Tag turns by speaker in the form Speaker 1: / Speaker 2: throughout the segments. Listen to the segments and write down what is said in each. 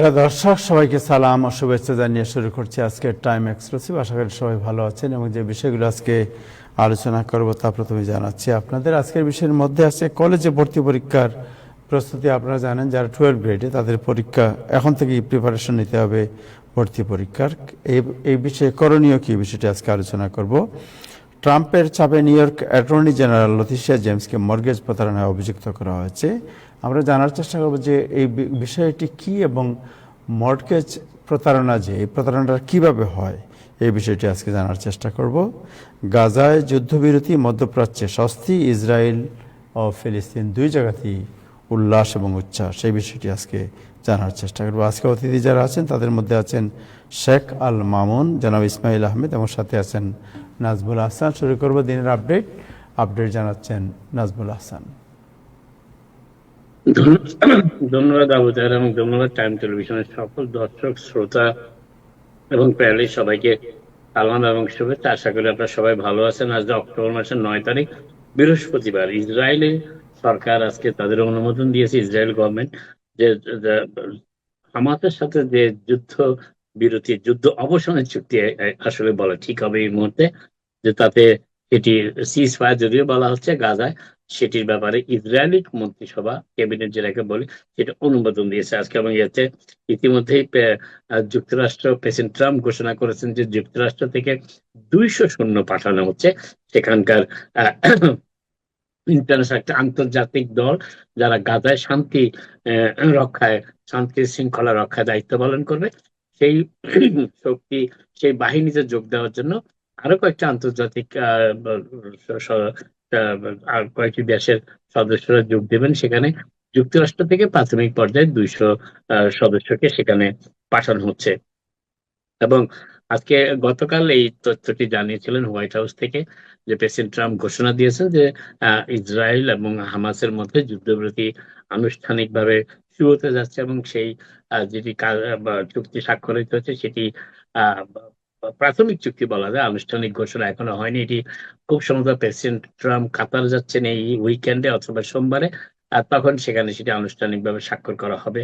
Speaker 1: Hello দর্শক, সবাইকে সালাম ও শুভেচ্ছা জানিয়ে শুরু করছি আজকের টাইম এক্সক্লুসিভ। আশা করি সবাই ভালো আছেন এবং যে বিষয়গুলো আজকে আলোচনা করব তা প্রথমে জানাচ্ছি আপনাদের। আজকের বিষয়ের মধ্যে আছে কলেজে ভর্তি পরীক্ষার প্রস্তুতি। আপনারা জানেন যারা 12 গ্রেডে তাদের পরীক্ষা এখন থেকেই প্রিপারেশন নিতে হবে ভর্তি পরীক্ষার। এই বিষয়ে করণীয় কী, বিষয়টি আজকে আলোচনা করব। ট্রাম্পের চাপে New York attorney general Letitia জেমসকে মর্গেজ প্রতারণায় অভিযুক্ত করা হয়েছে। আমরা জানার চেষ্টা করব যে এই বিষয়টি কি এবং মর্গেজ প্রতারণা, যে এই প্রতারণাটা কীভাবে হয়, এই বিষয়টি আজকে জানার চেষ্টা করব। গাজায় যুদ্ধবিরতি, মধ্যপ্রাচ্যে স্বস্তি, ইসরায়েল ও ফিলিস্তিন দুই জায়গাতেই উল্লাস এবং উচ্ছ্বাস, সেই বিষয়টি আজকে জানার চেষ্টা করব। আজকে অতিথি যারা আছেন তাদের মধ্যে আছেন শেখ আল মামুন, জনাব ইসমাইল আহমেদ এবং সাথে আছেন নাজমুল হাসান। শুরু করব দিনের আপডেট জানাচ্ছেন নাজমুল হাসান।
Speaker 2: ধন্যবাদ আবু তাহের এবং ধন্যবাদ টাইম টেলিভিশনের সকল দর্শক শ্রোতা এবং প্যানেলিস্ট সবাইকে সালাম এবং শুভেচ্ছা। আশা করি আপনারা সবাই ভালো আছেন। আজ অক্টোবর মাসের 9 তারিখ বৃহস্পতিবার। ইসরায়েলি সরকার আজকে তাদের অনুমোদন দিয়েছে, ইসরায়েল গভর্নমেন্ট, যে হামাসের সাথে যে যুদ্ধ অবসানের চুক্তি আসলে বলা ঠিক হবে এই মুহূর্তে, যে তাতে এটি সিজ ফায়ার যদিও বলা হচ্ছে গাজায়, সেটির ব্যাপারে ইসরায়েলি মন্ত্রিসভা, ক্যাবিনেট যেটাকে বলি, সেটা অনুমোদন দিয়েছে আজকে। এবং এতে ইতিমধ্যেই যুক্তরাষ্ট্র, প্রেসিডেন্ট ট্রাম্প ঘোষণা করেছেন যে যুক্তরাষ্ট্র থেকে 200 সৈন্য পাঠানো হচ্ছে সেখানকার ইন্টারন্যাশনাল একটা আন্তর্জাতিক দল যারা গাজায় রক্ষায়, শান্তি শৃঙ্খলা রক্ষায় দায়িত্ব পালন করবে। সেই শক্তি, সেই বাহিনীতে যোগ দেওয়ার জন্য আরো কয়েকটা আন্তর্জাতিক আর কয়েকটি দেশের সদস্যরা যোগ দেবেন সেখানে। যুক্তরাষ্ট্র থেকে প্রাথমিক পর্যায়ে 200 সদস্যকে সেখানে পাঠানো হচ্ছে। এবং আজকে গতকাল এই তথ্যটি জানিয়েছিলেন হোয়াইট হাউস থেকে, যে প্রেসিডেন্ট ট্রাম্প ঘোষণা দিয়েছেন যে ইসরায়েল এবং হামাসের মধ্যে যুদ্ধবিরতি আনুষ্ঠানিকভাবে শুরু হতে যাচ্ছে। এবং সেই যেটি চুক্তি স্বাক্ষরিত হচ্ছে সেটি প্রাথমিক চুক্তি বলা যায়, আনুষ্ঠানিক ঘোষণা এখনো হয়নি। এটি খুব সম্ভবত প্রেসিডেন্ট ট্রাম্প কাতার যাচ্ছেন এই উইকেন্ডে অথবা সোমবারে, আর তখন সেখানে সেটি আনুষ্ঠানিকভাবে স্বাক্ষর করা হবে।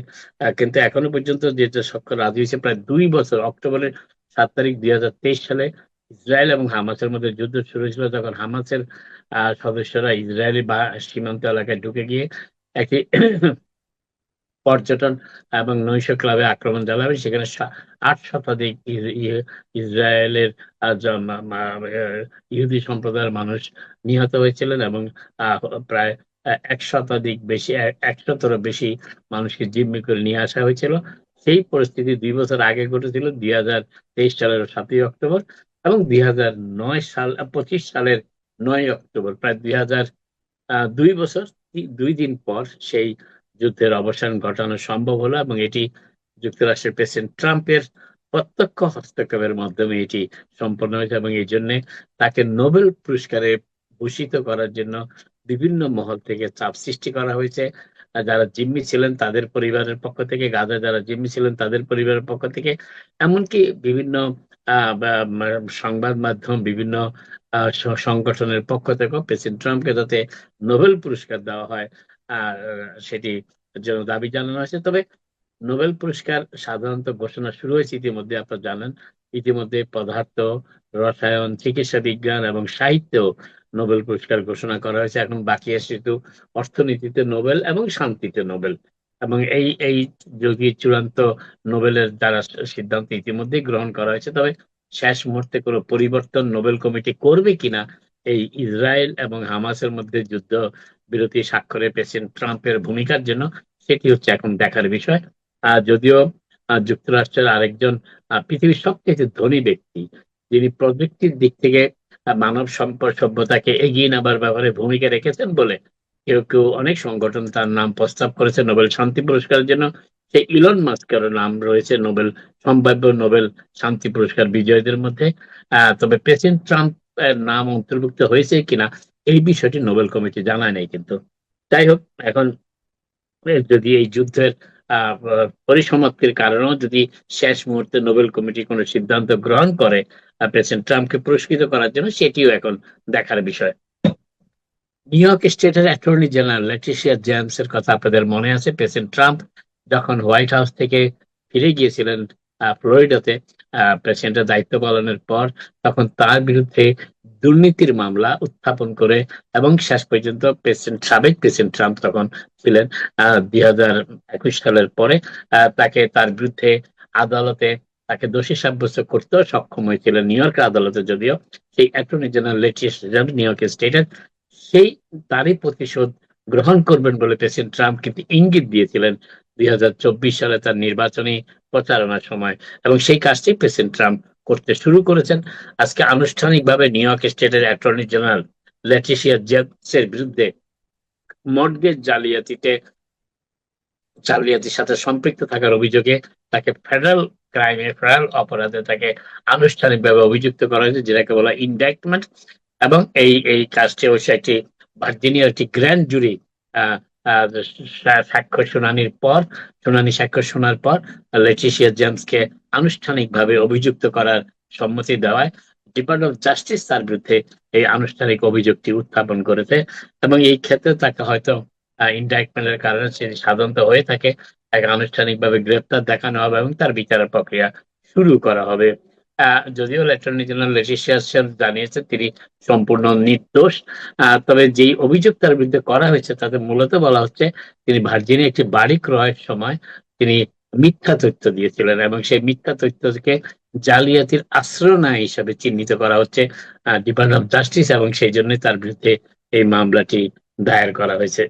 Speaker 2: কিন্তু এখনো পর্যন্ত যেটা স্বাক্ষর রাজি হয়েছে, প্রায় 2 বছর, অক্টোবরের 7 তারিখ 2023 সালে ইসরায়েল এবং হামাসের মধ্যে যুদ্ধ শুরু হয়েছিল, যখন হামাসের সদস্যরা ইসরায়েলি সীমান্ত এলাকায় ঢুকে গিয়ে একটি পর্যটন এবং নৈশ ক্লাবে আক্রমণ চালাবে। সেখানে 8 শতাধিক ইসরায়েলের ইহুদি সম্প্রদায়ের মানুষ নিহত হয়েছিলেন এবং প্রায় 100-এরও বেশি মানুষকে জিম্মি করে নিয়ে আসা হয়েছিল। সেই পরিস্থিতি 2 বছর আগে ঘটেছিল, 2023 সালের 7ই অক্টোবর, এবং 2025 সালের 9 অক্টোবর, প্রায় 2 বছর 2 দিন পর সেই যুদ্ধের অবসান ঘটানো সম্ভব হলো। এবং এটি যুক্তরাষ্ট্রের প্রেসিডেন্ট ট্রাম্পের প্রত্যক্ষ হস্তক্ষেপের মাধ্যমে এটি সম্পন্ন হয়েছে। এবং এই জন্য তাকে নোবেল পুরস্কারে ভূষিত করার জন্য বিভিন্ন মহল থেকে চাপ সৃষ্টি করা হয়েছে। যারা জিম্মি ছিলেন তাদের পরিবারের পক্ষ থেকে, গাজা যারা জিম্মি ছিলেন তাদের পরিবারের পক্ষ থেকে, এমনকি বিভিন্ন সংবাদ মাধ্যম, বিভিন্ন সংগঠনের পক্ষ থেকেও প্রেসিডেন্ট ট্রাম্পকে যাতে নোবেল পুরস্কার দেওয়া হয় সেটি জন্য দাবি জানানো হয়েছে। তবে নোবেল পুরস্কার সাধারণত ঘোষণা শুরু হয়েছে ইতিমধ্যে, আপনারা জানেন। ইতিমধ্যে পদার্থ, রসায়ন, চিকিৎসা বিজ্ঞান এবং সাহিত্য নোবেল পুরস্কার ঘোষণা করা হয়েছে। এখন বাকি আছে শুধু অর্থনীতিতে নোবেল এবং শান্তিতে নোবেল। এবং এই যদি চূড়ান্ত নোবেলের দ্বারা সিদ্ধান্ত ইতিমধ্যেই গ্রহণ করা হয়েছে, তবে শেষ মুহূর্তে কোনো পরিবর্তন নোবেল কমিটি করবে কিনা এই ইসরায়েল এবং হামাসের মধ্যে যুদ্ধ বিরতি স্বাক্ষরে প্রেসিডেন্ট ট্রাম্পের ভূমিকার জন্য, সেটি হচ্ছে এখন দেখার বিষয়। যদিও যুক্তরাষ্ট্রের আরেকজন পৃথিবীর সবচেয়ে ধনী ব্যক্তি, যিনি প্রযুক্তির দিক থেকে মানব সম্পদ সভ্যতাকে এগিয়ে নেবার ব্যাপারে ভূমিকা রেখেছেন বলে কেউ কেউ, অনেক সংগঠন তার নাম প্রস্তাব করেছে নোবেল শান্তি পুরস্কারের জন্য। সেই ইলন মাস্কের নাম রয়েছে সম্ভাব্য নোবেল শান্তি পুরস্কার বিজয়ীদের মধ্যে। তবে প্রেসিডেন্ট ট্রাম্প নাম অন্তর্ভুক্ত হয়েছে কিনা এই বিষয়টি নোবেল কমিটি জানায় নাই। কিন্তু যাই হোক, এখন যদি এই যুদ্ধের পরিসমাপ্তির কারণেও যদি শেষ মুহূর্তে নোবেল কমিটি কোনো সিদ্ধান্ত গ্রহণ করে প্রেসিডেন্ট ট্রাম্পকে পুরস্কৃত করার জন্য, সেটিও এখন দেখার বিষয়। নিউ ইয়র্ক স্টেটের অ্যাটর্নি জেনারেল লেটিশিয়া জেমস এর কথা আপনাদের মনে আছে। প্রেসিডেন্ট ট্রাম্প যখন হোয়াইট হাউস থেকে ফিরে গিয়েছিলেন ফ্লোরিডাতে প্রেসিডেন্টের দায়িত্ব পালনের পর, তখন তার বিরুদ্ধে দুর্নীতির মামলা উত্থাপন করে এবং শেষ পর্যন্ত সাবেক প্রেসিডেন্ট ট্রাম্প তখন ছিলেন 2021 সালের পরে তার বিরুদ্ধে আদালতে তাকে দোষী সাব্যস্ত করতেও সক্ষম হয়েছিলেন নিউ ইয়র্কের আদালতে, যদিও সেই অ্যাটর্নি জেনারেল লেটিশিয়া নিউ ইয়র্কের স্টেটের সেই তারই প্রতিশোধ গ্রহণ করবেন বলে প্রেসিডেন্ট ট্রাম্প কিন্তু ইঙ্গিত দিয়েছিলেন 2024 সালে তার নির্বাচনী প্রচারণার সময়, এবং সেই কাজটি প্রেসিডেন্ট ট্রাম্প করতে শুরু করেছেন। আজকে আনুষ্ঠানিকভাবে নিউ ইয়র্ক স্টেটের অ্যাটর্নি জেনারেল লেটিশিয়া জেমসের বিরুদ্ধে মর্টগেজ জালিয়াতির সাথে সম্পৃক্ত থাকার অভিযোগে তাকে ফেডারেল অপরাধে তাকে আনুষ্ঠানিকভাবে অভিযুক্ত করা হয়েছে, যেটাকে বলা ইনডাইটমেন্ট। এবং এই কাজটি অবশ্য একটি ভার্জিনিয়ার একটি গ্র্যান্ড জুরি সাক্ষ্য শোনার পর লেটিশিয়া জেমসকে আনুষ্ঠানিকভাবে অভিযুক্ত করার সম্মতি দেওয়ায় ডিপার্টমেন্ট অফ জাস্টিস তার বিরুদ্ধে এই আনুষ্ঠানিক অভিযোগটি উত্থাপন করেছে। এবং এই ক্ষেত্রে তাকে হয়তো ইনডাইটমেন্টের কারণে সেটি সাধারণত হয়ে থাকে, তাকে আনুষ্ঠানিকভাবে গ্রেপ্তার দেখানো হবে এবং তার বিচারের প্রক্রিয়া শুরু করা হবে। যদিও অ্যাটর্নি জেনারেল লেটিশিয়া জানিয়েছে তিনি সম্পূর্ণ নির্দোষ, তবে যেই অভিযোগ তার বিরুদ্ধে করা হয়েছে তাতে মূলত বলা হচ্ছে তিনি ভার্জিনিয়া একটি বাড়ি ক্রয়ের সময় তিনি মিথ্যা তথ্য দিয়েছিলেন এবং সেই মিথ্যা তথ্যকে জালিয়াতির আশ্রয় হিসাবে চিহ্নিত করা হচ্ছে ডিপার্টমেন্ট অফ জাস্টিস, এবং সেই জন্যই তার বিরুদ্ধে এই মামলাটি দায়ের করা হয়েছে।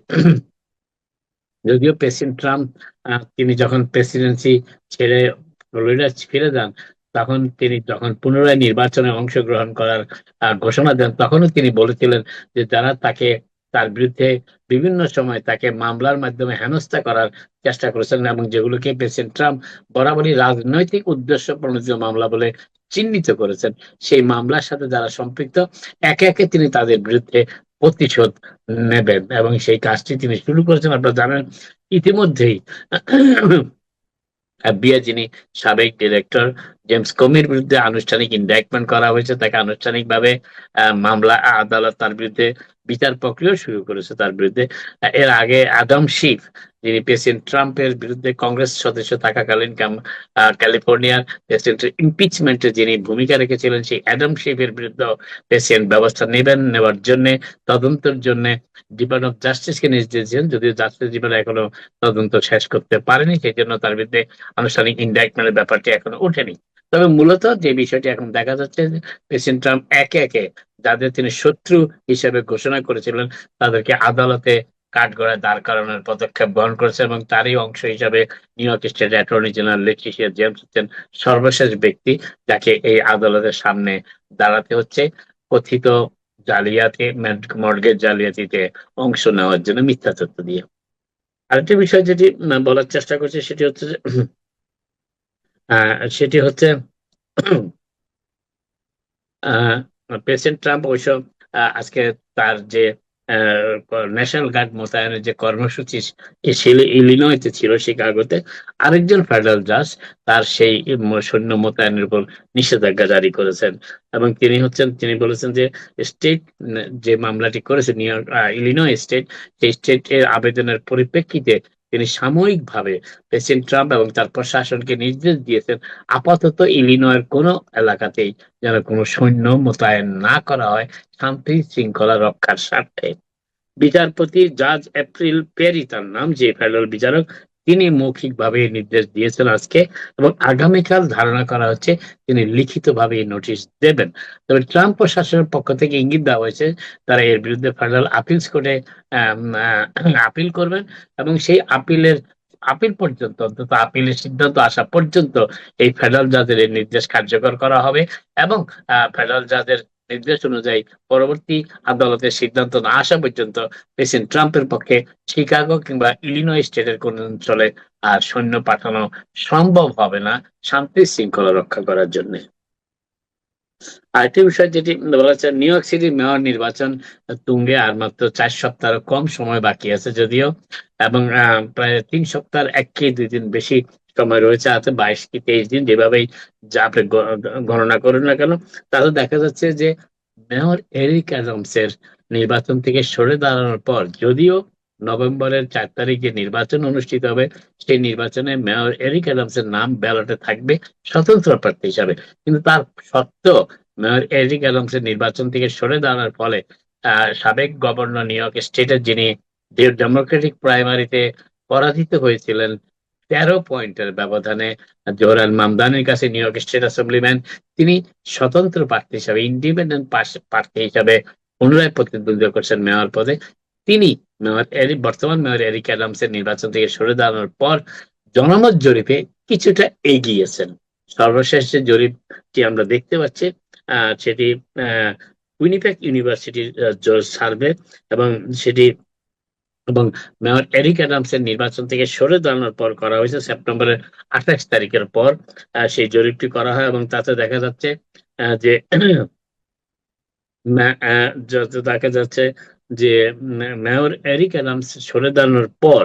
Speaker 2: যদিও প্রেসিডেন্ট ট্রাম্প তিনি যখন প্রেসিডেন্সি ছেড়ে ফ্লোরিডা ফিরে যান, তখন তিনি যখন পুনরায় নির্বাচনে অংশগ্রহণ করার ঘোষণা দেন, তখনও তিনি বলেছিলেন যে যারা তার বিরুদ্ধে বিভিন্ন সময় তাকে মামলার মাধ্যমে হেনস্থা করার চেষ্টা করেছেন এবং যেগুলোকে প্রেসিডেন্ট ট্রাম্প বরাবরই রাজনৈতিক উদ্দেশ্য প্রণোদিত মামলা বলে চিহ্নিত করেছেন, সেই মামলার সাথে যারা সম্পৃক্ত একে একে তিনি তাদের বিরুদ্ধে প্রতিশোধ নেবেন এবং সেই কাজটি তিনি শুরু করেছেন। আপনারা জানেন ইতিমধ্যেই FBI যিনি সাবেক ডিরেক্টর জেমস কমির বিরুদ্ধে আনুষ্ঠানিক ইনডাইটমেন্ট করা হয়েছে, তাকে আনুষ্ঠানিকভাবে মামলা আদালত তার বিরুদ্ধে বিচার প্রক্রিয়া শুরু করেছে তার বিরুদ্ধে। এর আগে অ্যাডাম শিফ যিনি প্রেসিডেন্ট ট্রাম্পের বিরুদ্ধে কংগ্রেস সদস্য থাকাকালীন ক্যালিফোর্নিয়ার প্রেসিডেন্টের ইমপিচমেন্টে যিনি ভূমিকা রেখেছিলেন, সেই অ্যাডাম শিফের বিরুদ্ধে প্রেসিডেন্ট ব্যবস্থা নেওয়ার জন্য তদন্তের জন্য ডিপার্টমেন্ট অফ জাস্টিসকে নির্দেশ দিয়েছেন, যদিও জাস্টিস ডিপার্টমেন্ট এখনো তদন্ত শেষ করতে পারেনি, সেই জন্য তার বিরুদ্ধে আনুষ্ঠানিক ইনডাইটমেন্টের ব্যাপারটি এখনো ওঠেনি। তবে মূলত যে বিষয়টি এখন দেখা যাচ্ছে যে প্রেসিডেন্ট ট্রাম্প একে একে যাদের তিনি শত্রু হিসেবে ঘোষণা করেছিলেন তাদেরকে আদালতে কাঠগড়ায় দাঁড় করানোর পদক্ষেপ গ্রহণ করেছে, এবং তারই অংশ হিসাবে new York state attorney general Letitia James হচ্ছেন সর্বশেষ ব্যক্তি যাকে এই আদালতের সামনে দাঁড়াতে হচ্ছে কথিত মর্টগেজ জালিয়াতিতে অংশ নেওয়ার জন্য মিথ্যা তথ্য দিয়ে। আরেকটি বিষয় যেটি বলার চেষ্টা করছে সেটি হচ্ছে প্রেসিডেন্ট ট্রাম্প অবশ্য আজকে তার যে ন্যাশনাল গার্ড মোতায়েনের যে কর্মসূচি ইলিনয়তে ছিল, শিকাগোতে আরেকজন ফেডারেল জাজ তার সেই সৈন্য মোতায়েনের উপর নিষেধাজ্ঞা জারি করেছেন, এবং তিনি বলেছেন যে স্টেট যে মামলাটি করেছে ইলিনয় স্টেট, সেই স্টেটের আবেদনের পরিপ্রেক্ষিতে তিনি সাময়িকভাবে প্রেসিডেন্ট ট্রাম্প এবং তার প্রশাসনকে নির্দেশ দিয়েছেন আপাতত ইলিনয়ের কোনো এলাকাতেই যেন কোনো সৈন্য মোতায়েন না করা হয় শান্তি শৃঙ্খলা রক্ষার স্বার্থে। বিচারপতি জাজ এপ্রিল পেরি তার নাম, যে ফেডারেল বিচারক, তিনি মৌখিকভাবে নির্দেশ দিয়েছেন আজকে, এবং আগামীকাল ধারণা করা হচ্ছে তিনি লিখিতভাবে নোটিশ দেবেন। তবে ট্রাম্প প্রশাসনের পক্ষ থেকে ইঙ্গিত দেওয়া হয়েছে তারা এর বিরুদ্ধে ফেডারেল আপিলস কোর্টে আপিল করবেন, এবং সেই আপিল পর্যন্ত, অন্তত আপিলের সিদ্ধান্ত আসা পর্যন্ত এই ফেডারেল জাজের এই নির্দেশ কার্যকর করা হবে, এবং ফেডারেল জাজের নির্দেশ অনুযায়ী পরবর্তী আদালতের সিদ্ধান্ত না আসা পর্যন্ত প্রেসিডেন্ট ট্রাম্পের পক্ষে শিকাগো কিংবা ইলিনয় স্টেটের কোন অঞ্চলে আর সৈন্য পাঠানো সম্ভব হবে না শান্তি শৃঙ্খলা রক্ষা করার জন্য। আরেকটি বিষয় যেটি বলা হচ্ছে, নিউ ইয়র্ক সিটি মেয়র নির্বাচন তুঙ্গে আর মাত্র 4 সপ্তাহ কম সময় বাকি আছে যদিও, এবং প্রায় 3 সপ্তাহ 1 কি 2 দিন বেশি সময় রয়েছে, আছে 22 কি 23 দিন, যেভাবেই যা আপনি গণনা করুন না কেন, তাহলে দেখা যাচ্ছে যে মেয়র এরিক অ্যাডামসের নির্বাচন থেকে সরে দাঁড়ানোর পর যদিও নভেম্বরের 4 তারিখে নির্বাচন অনুষ্ঠিত হবে, সেই নির্বাচনে মেয়র এরিক অ্যাডামসের নাম ব্যালটে থাকবে স্বতন্ত্র প্রার্থী হিসাবে। কিন্তু তার সত্ত্বেও মেয়র এরিক অ্যাডামসের নির্বাচন থেকে সরে দাঁড়ানোর ফলে সাবেক গভর্নর নিউ ইয়র্ক স্টেটের, যিনি ডেমোক্রেটিক প্রাইমারিতে পরাজিত হয়েছিলেন 13 পয়েন্টের ব্যবধানে জোহরান মামদানির কাছে, নিউ ইয়র্ক স্টেট অ্যাসেম্বলিম্যান, তিনি স্বতন্ত্র প্রার্থী হিসাবে, ইন্ডিপেন্ডেন্ট প্রার্থী হিসাবে পুনরায় প্রতিদ্বন্দ্বিতা করছেন মেয়র পদে। তিনি বর্তমান মেয়র এরিক অ্যাডামসের নির্বাচন থেকে সরে দাঁড়ানোর পর জনমত জরিপে কিছুটা এগিয়েছেন। সর্বশেষ যে জরিপটি আমরা দেখতে পাচ্ছি সেটি উইনিপেগ ইউনিভার্সিটির সার্ভে, এবং সেটি এবং মেয়র এরিক অ্যাডামসের নির্বাচন থেকে সরে দাঁড়ানোর পর করা হয়েছে সেপ্টেম্বরের 28 তারিখের পর সেই জরিপটি করা হয়, এবং তাতে দেখা যাচ্ছে যে দেখা যাচ্ছে যে মেয়র এরিক অ্যাডামস সরে দাঁড়ানোর পর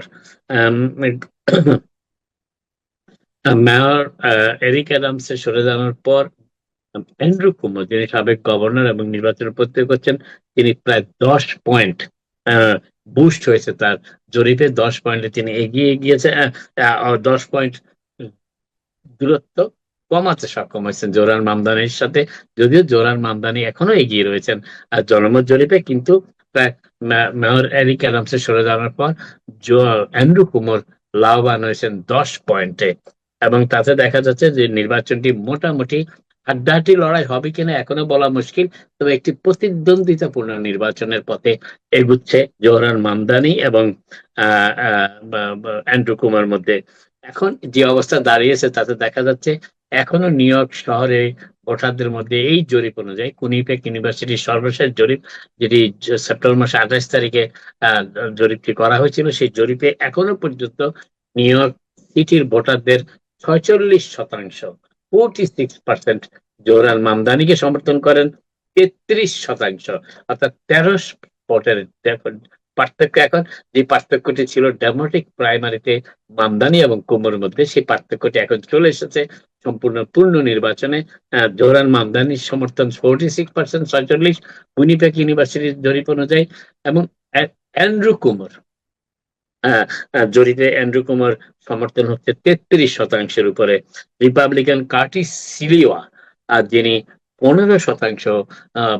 Speaker 2: মেয়র এরিক অ্যাডামস সরে দাঁড়ানোর পর অ্যান্ড্রু কুমো, যিনি সাবেক গভর্নর এবং নির্বাচনে প্রত্যয় করছেন, তিনি প্রায় 10 পয়েন্ট বুস্ট হয়েছে তার জরিপে। 10 পয়েন্টে তিনি এগিয়ে গিয়েছে, 10 পয়েন্ট দূরত্ব কমাতে সক্ষম হয়েছেন জোহরান মামদানির সাথে। যদিও জোহরান মামদানি এখনো এগিয়ে রয়েছেন আর জনমত জরিপে, কিন্তু প্রায় মেয়র এরিক অ্যাডামসের সরে দাঁড়ানোর পর অ্যান্ড্রু কুমোর লাভবান হয়েছেন 10 পয়েন্টে। এবং তাতে দেখা যাচ্ছে যে নির্বাচনটি মোটামুটি হাড্ডাহাড্ডি লড়াই হবে কিনা এখনো বলা মুশকিল, তবে একটি প্রতিদ্বন্দ্বিতাপূর্ণ নির্বাচনের পথে এগুচ্ছে জোহরান মামদানি এবং অ্যান্ড্রু কুমার মধ্যে। এখন যে অবস্থা দাঁড়িয়েছে তাতে দেখা যাচ্ছে এখনো নিউ ইয়র্ক শহরে ভোটারদের মধ্যে এই জরিপ অনুযায়ী, কুনিপেক ইউনিভার্সিটির সর্বশেষ জরিপ, যেটি সেপ্টেম্বর মাসে 28 তারিখে জরিপটি করা হয়েছিল, সেই জরিপে এখনো পর্যন্ত নিউ ইয়র্ক সিটির ভোটারদের 46%, 46% জোহরান মামদানিকে সমর্থন করেন, 33%, অর্থাৎ 13 ভোটের পার্থক্য। এখন যে পার্থক্যটি ছিল ডেমোক্রেটিক প্রাইমারিতে মামদানি এবং কুমোর মধ্যে, সেই পার্থক্যটি এখন চলে এসেছে সম্পূর্ণ পূর্ণ নির্বাচনে। জোহরান মামদানির সমর্থন 46%, 46 উইনিপেগ ইউনিভার্সিটির জরিপ অনুযায়ী, এবং অ্যান্ড্রু কুমোর জরিপে অ্যান্ড্রু কুমার সমর্থন হচ্ছে 33%-এর উপরে। রিপাবলিকান কার্টিস সিলিওয়া, যিনি 15%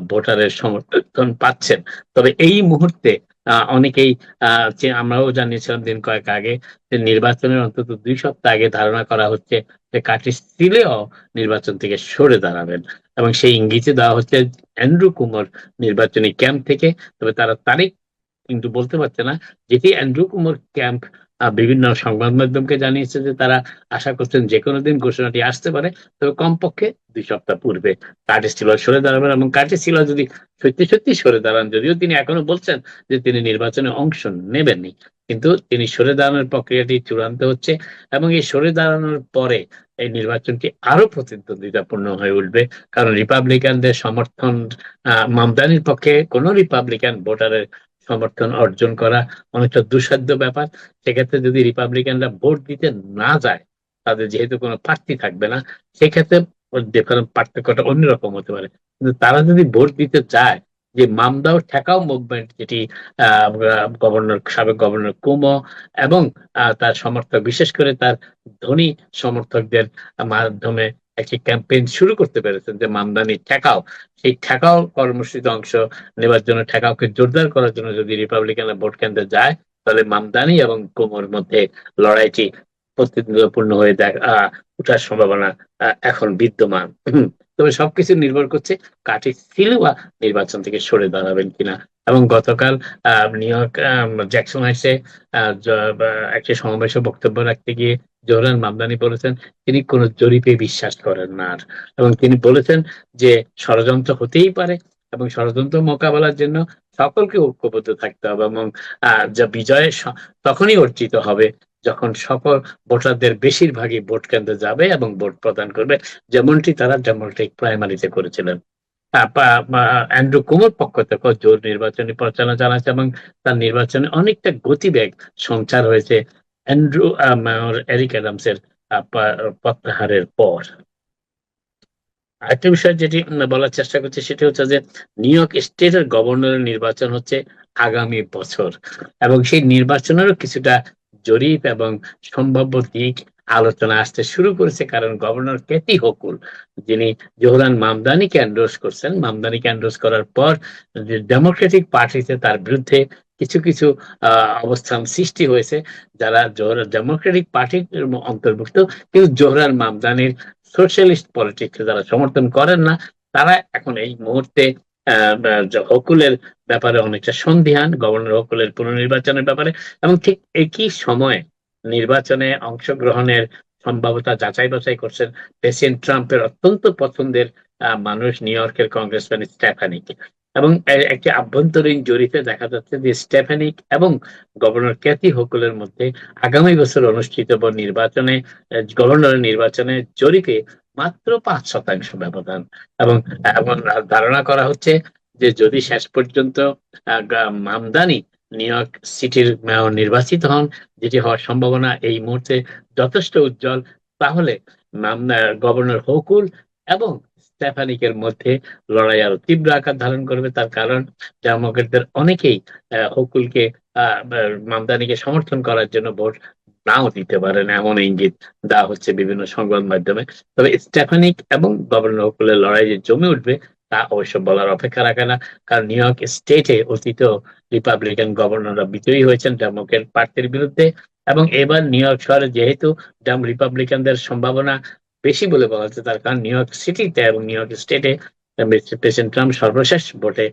Speaker 2: ভোটারের সমর্থন পাচ্ছেন। তবে এই মুহূর্তে অনেকেই, আমরাও জানিয়েছিলাম দিন কয়েক আগে, যে নির্বাচনের অন্তত 2 সপ্তাহ আগে ধারণা করা হচ্ছে যে কার্টিস সিলিও নির্বাচন থেকে সরে দাঁড়াবেন, এবং সেই ইঙ্গিতে দেওয়া হচ্ছে অ্যান্ড্রু কুমার নির্বাচনী ক্যাম্প থেকে। তবে তারা তারিখ কিন্তু বলতে পারছে না, যেটি অ্যান্ড্রু কুমার ক্যাম্প বিভিন্ন সংবাদ মাধ্যমকে জানিয়েছে যে তারা আশা করছেন যে কোনো দিন ঘোষণাটি আসতে পারে, তবে কমপক্ষে 2 সপ্তাহ পূর্বে কার্টিস সিলওয়া সরে দাঁড়াবেন। এবং কার্টিস সিলওয়া যদি সত্যি সত্যি সরে দাঁড়ান, যদিও তিনি এখনো বলছেন যে তিনি নির্বাচনে অংশ নেবেননি, কিন্তু তিনি সরে দাঁড়ানোর প্রক্রিয়াটি চূড়ান্ত হচ্ছে, এবং এই সরে দাঁড়ানোর পরে এই নির্বাচনটি আরো প্রতিদ্বন্দ্বিতাপূর্ণ হয়ে উঠবে। কারণ রিপাবলিকানদের সমর্থন, মামদানির পক্ষে কোন রিপাবলিকান ভোটারের সমর্থন অর্জন করা অনেকটা দুঃসাধ্য ব্যাপার। সেক্ষেত্রে যদি রিপাবলিকানরা ভোট দিতে না যায়, তাদের যেহেতু কোনো প্রার্থী থাকবে না, সেক্ষেত্রে পার্থক্যটা অন্যরকম হতে পারে। কিন্তু তারা যদি ভোট দিতে চায়, যে মামদাও ঠেকাও মুভমেন্ট, যেটি সাবেক গভর্নর কুমো এবং তার সমর্থক, বিশেষ করে তার ধনী সমর্থকদের মাধ্যমে একটি ক্যাম্পেইন শুরু করতে পেরেছেন যে মামদানি ঠেকাও, সেই ঠেকাও কর্মসূচিতে অংশ নেবার জন্য, ঠেকাওকে জোরদার করার জন্য যদি রিপাবলিকানরা ভোট কেন্দ্রে যায়, তাহলে মামদানি এবং কুমোর মধ্যে লড়াইটি প্রতিদ্বন্দ্বিতাপূর্ণ হয়ে ওঠার সম্ভাবনা এখন বিদ্যমান। তবে সবকিছু নির্ভর করছে কার্টিস সিলওয়া নির্বাচন থেকে সরে দাঁড়াবেন কিনা। এবং গতকাল নিউ ইয়র্ক জ্যাকসন হাইটসে একটি সমাবেশে বক্তব্য রাখতে গিয়ে জোহরান মামদানি বলেছেন তিনি কোন জরিপে বিশ্বাস করেন না, এবং তিনি বলেছেন যে ষড়যন্ত্র হতেই পারে, এবং ষড়যন্ত্র মোকাবেলার জন্য সকলকে ঐক্যবদ্ধ থাকতে হবে, এবং যা বিজয় তখনই অর্জিত হবে যখন সকল ভোটারদের বেশিরভাগই ভোট কেন্দ্রে যাবে এবং ভোট প্রদান করবে, যেমনটি তারা ডেমোক্রেটিক প্রাইমারিতে করেছিলেন। অ্যান্ড্রু কুমার পক্ষ থেকে জোর নির্বাচনী প্রচারণা চালাচ্ছে, এবং তার নির্বাচনে অনেকটা গতিবেগ সঞ্চার হয়েছে মেয়র এরিক অ্যাডামসের প্রত্যাহারের পর। আরেকটা বিষয় যেটি বলার চেষ্টা করছি সেটি হচ্ছে যে নিউ ইয়র্ক স্টেটের গভর্নরের নির্বাচন হচ্ছে আগামী বছর, এবং সেই নির্বাচনেরও কিছুটা জরিপ এবং সম্ভাব্য দিক আলোচনা আসতে শুরু করেছে। কারণ গভর্নর ক্যাথি হকুল, যিনি জোহরান মামদানিকে এন্ডোর্স করছেন, মামদানিকে এন্ডোর্স করার পর ডেমোক্রেটিক পার্টিতে তার বিরুদ্ধে কিছু কিছু অবস্থান সৃষ্টি হয়েছে, যারা ডেমোক্রেটিক পার্টির অন্তর্ভুক্ত, কিন্তু জোহরান মামদানির সোশ্যালিস্ট পলিটিক্সকে যারা সমর্থন করেন না, তারা এখন এই মুহূর্তে হকুলের ব্যাপারে অনেকটা সন্দিহান, গভর্নর হকুলের পুনর্নির্বাচনের ব্যাপারে। এবং ঠিক একই সময়ে নির্বাচনে অংশগ্রহণের সম্ভাব্যতা যাচাই বাছাই করছেন প্রেসিডেন্ট ট্রাম্পের অত্যন্ত পছন্দের মানুষ, নিউ ইয়র্কের কংগ্রেসম্যান স্টেফানিক। এবং একটি আভ্যন্তরীণ জরিপে দেখা যাচ্ছে যে স্টেফানিক এবং গভর্নর ক্যাথি হকুলের মধ্যে আগামী বছর অনুষ্ঠিতব্য নির্বাচনে, গভর্নরের নির্বাচনে জরিপে মাত্র 5% ব্যবধান। এবং এমন ধারণা করা হচ্ছে যে যদি শেষ পর্যন্ত মামদানি নিউ ইয়র্ক সিটির মেয়র নির্বাচিত হন, যেটি হওয়ার সম্ভাবনা এই মুহূর্তে যথেষ্ট উজ্জ্বল, তাহলে গভর্নর হকুল এবং স্টেফানিকের মধ্যে লড়াই আরো তীব্র আকার ধারণ করবে। তার কারণ ডেমোক্রেটদের অনেকেই হকুলকে মামদানিকে সমর্থন করার জন্য ভোট নাও দিতে পারেন, এমন ইঙ্গিত দেওয়া হচ্ছে বিভিন্ন সংবাদ মাধ্যমে। তবে স্টেফানিক এবং গভর্নর হকুলের লড়াই যে জমে উঠবে তা অবশ্য বলার অপেক্ষা রাখে না। কারণ নিউ ইয়র্ক স্টেটে অতীত রিপাবলিকান গভর্নররা বিজয়ী হয়েছেন ডেমোক্রেট প্রার্থীর বিরুদ্ধে, এবং এবার নিউ ইয়র্ক শহরে যেহেতু রিপাবলিকানদের সম্ভাবনা বেশি বলে বলা হচ্ছে, তার কারণ নিউ ইয়র্ক সিটিতে এবং নিউ ইয়র্ক স্টেটে প্রেসিডেন্ট ট্রাম্প সর্বশেষ ভোটে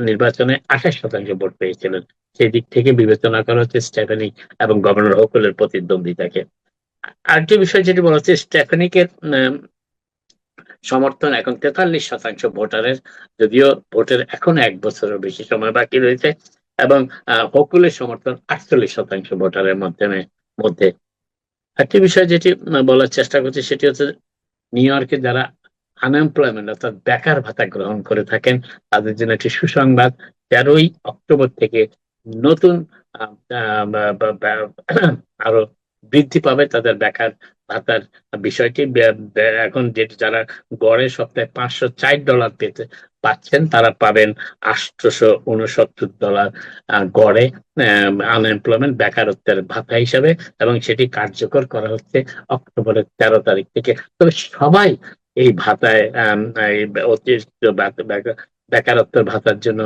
Speaker 2: নির্বাচনে 28% ভোট পেয়েছিলেন। সেই দিক থেকে বিবেচনা করা হচ্ছে স্টেফানিক এবং গভর্নর হকুলের প্রতিদ্বন্দ্বিতাকে। আরেকটি বিষয় যেটি বলা হচ্ছে, স্টেফানিকের সমর্থন এখন 43% ভোটারের, যদিও ভোটের এখন 1 বছরের বেশি সময় বাকি রয়েছে, এবং হকুলের সমর্থন 48% ভোটারের মধ্যে। একটি বিষয় যেটি বলার চেষ্টা করছি সেটি হচ্ছে নিউ ইয়র্কে যারা আনএমপ্লয়মেন্ট অর্থাৎ বেকার ভাতা গ্রহণ করে থাকেন, তাদের জন্য একটি সুসংবাদ। 13ই অক্টোবর থেকে নতুন আরো বৃদ্ধি পাবে তাদের বেকার ভাতার বিষয়টি। এখন যেটি যারা গড়ে সপ্তাহে $560 পাচ্ছেন, তারা পাবেন $869 গড়ে আনএমপ্লয়মেন্ট বেকারত্বের ভাতা হিসাবে, এবং সেটি কার্যকর করা হচ্ছে অক্টোবরের 13 তারিখ থেকে। তবে সবাই এই ভাতায় এই অতিরিক্ত বেকারত্বের ভাতার জন্য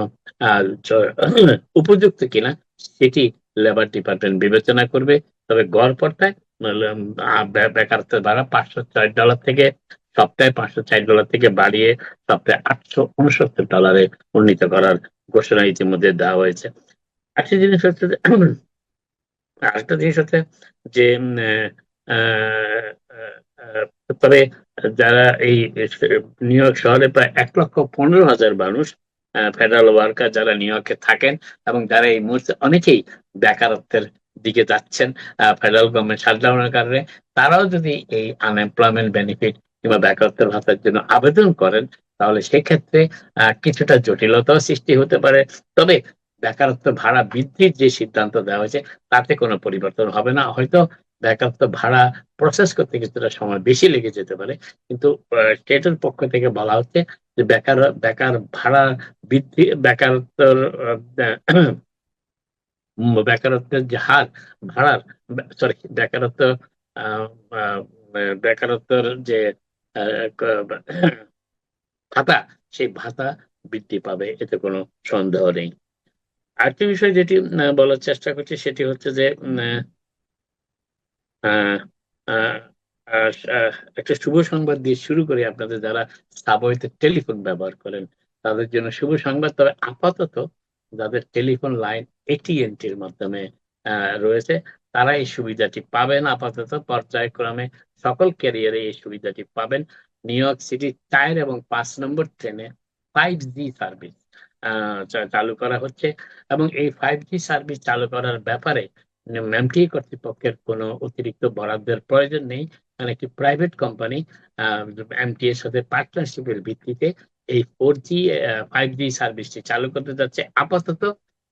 Speaker 2: উপযুক্ত কিনা সেটি লেবার ডিপার্টমেন্ট বিবেচনা করবে। তবে গড় পড়তায় বেকারত্বের ভাড়া $560 থেকে সপ্তাহে $560 থেকে বাড়িয়ে সপ্তাহে $869 উন্নীত করার ঘোষণা ইতিমধ্যে দেওয়া হয়েছে। আরেকটা জিনিস হচ্ছে আরেকটা জিনিস হচ্ছে যে তবে যারা এই নিউ ইয়র্ক শহরে প্রায় 1,15,000 মানুষ ফেডারেল ওয়ার্কার যারা নিউ ইয়র্কে থাকেন, এবং যারা এই মুহূর্তে অনেকেই বেকারত্বের দিকে যাচ্ছেন ফেডারেল গভর্নমেন্ট শাটডাউনের কারণে, তারাও যদি এই আনএমপ্লয়মেন্ট বেনিফিট কিংবা বেকারত্বের ভাতার জন্য আবেদন করেন, তাহলে সেক্ষেত্রে কিছুটা জটিলতাও সৃষ্টি হতে পারে। তবে বেকারত্ব ভাড়া বৃদ্ধির যে সিদ্ধান্ত দেওয়া হয়েছে তাতে কোনো পরিবর্তন হবে না। হয়তো বেকারত্ব ভাড়া প্রসেস করতে কিছুটা সময় বেশি লেগে যেতে পারে, কিন্তু স্টেটের পক্ষ থেকে বলা হচ্ছে যে বেকার ভাড়া বৃদ্ধি, বেকারত্বের যে হার ভাড়ার, সরি বেকারত্ব আহ, আহ, বেকারত্বের যে ভাতা, সেই ভাতা বৃদ্ধি পাবে, এতে কোনো সন্দেহ নেই। আরেকটি বিষয় যেটি বলার চেষ্টা করছি সেটি হচ্ছে যে আহ, আহ, আহ, আহ, একটা শুভ সংবাদ দিয়ে শুরু করি। আপনাদের যারা সাবওয়েতে টেলিফোন ব্যবহার করেন তাদের জন্য শুভ সংবাদ। তবে আপাতত যাদের টেলিফোন লাইন এটিএনটির মাধ্যমে রয়েছে, তারা এই সুবিধাটি পাবেন। আপাতত পর্যায়ক্রমে সকল ক্যারিয়ারে এই সুবিধাটি পাবেন। নিউ ইয়র্ক সিটি 4 এবং 5 নম্বর ট্রেনে 5G সার্ভিস চালু করা হচ্ছে, এবং এই 5G সার্ভিস চালু করার ব্যাপারে এমটি কর্তৃপক্ষের কোনো অতিরিক্ত বরাদ্দের প্রয়োজন নেই। কারণ একটি প্রাইভেট কোম্পানি এমটি এর সাথে পার্টনারশিপের ভিত্তিতে এই 4G 5G সার্ভিসটি চালু করতে যাচ্ছে আপাতত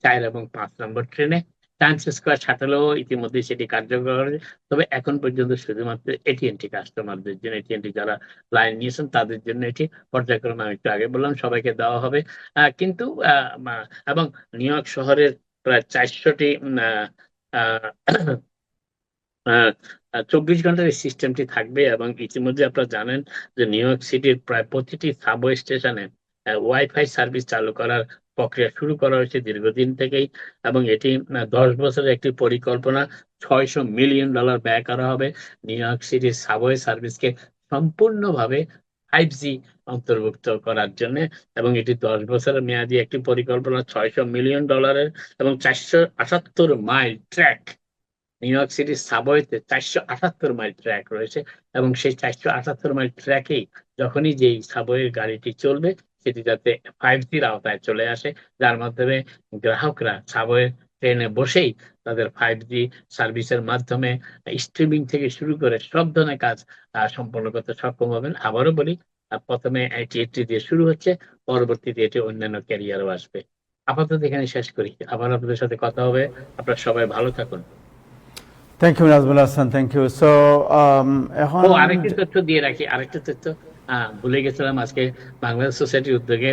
Speaker 2: 4 এবং 5 নম্বর ট্রেনে। টাইমস স্কয়ার শাটলও ইতিমধ্যে সেটি কার্যকর হয়েছে, তবে এখন পর্যন্ত শুধুমাত্র এটিএনটি কাস্টমারদের জন্য, এটিএনটি যারা লাইন নিয়েছেন তাদের জন্য এটি পর্যায়ক্রমে আমি একটু আগে বললাম সবাইকে দেওয়া হবে। কিন্তু এবং নিউ ইয়র্ক শহরের প্রায় 400টি 24 ঘন্টার এই সিস্টেমটি থাকবে। এবং ইতিমধ্যে আপনারা জানেন যে নিউ ইয়র্ক সিটির প্রায় প্রতিটি সাবওয়ে স্টেশনে ওয়াইফাই সার্ভিস চালু করার প্রক্রিয়া শুরু করা হয়েছে দীর্ঘদিন থেকেই, এবং এটি 10 বছরের একটি পরিকল্পনা। $600 মিলিয়ন ব্যয় করা হবে নিউ ইয়র্ক সিটির সাবওয়ে সার্ভিসকে সম্পূর্ণভাবে 5G অন্তর্ভুক্ত করার জন্য। এবং এটি 10 বছরের মেয়াদী একটি পরিকল্পনা, $600 মিলিয়ন, এবং 478 মাইল ট্র্যাক। নিউ ইয়র্ক সিটির সাবওয়েতে 478 মাইল ট্র্যাক রয়েছে, এবং সেই 478 মাইল ট্র্যাকেই যখনই যেই সাবওয়ে গাড়িটি চলবে সেটি যাতে 5Gর আওতায় চলে আসে, যার মাধ্যমে গ্রাহকরা সাবওয়ে ট্রেনে বসেই তাদের 5G সার্ভিসের মাধ্যমে স্ট্রিমিং থেকে শুরু করে সব ধরনের কাজ সম্পন্ন করতে সক্ষম হবেন। আবারও বলি, প্রথমে এটি দিয়ে শুরু হচ্ছে, পরবর্তীতে এটি অন্যান্য ক্যারিয়ারও আসবে। আপাতত এখানে শেষ করি, আবার আপনাদের সাথে কথা হবে। আপনারা সবাই ভালো থাকুন।
Speaker 1: Thank you Nazmul Hasan, thank you. So এখন
Speaker 2: আরেকটি তথ্য দিয়ে রাখি, আরেকটি তথ্য ভুলে গেছিলাম। আজকে বাংলাদেশ সোসাইটির উদ্যোগে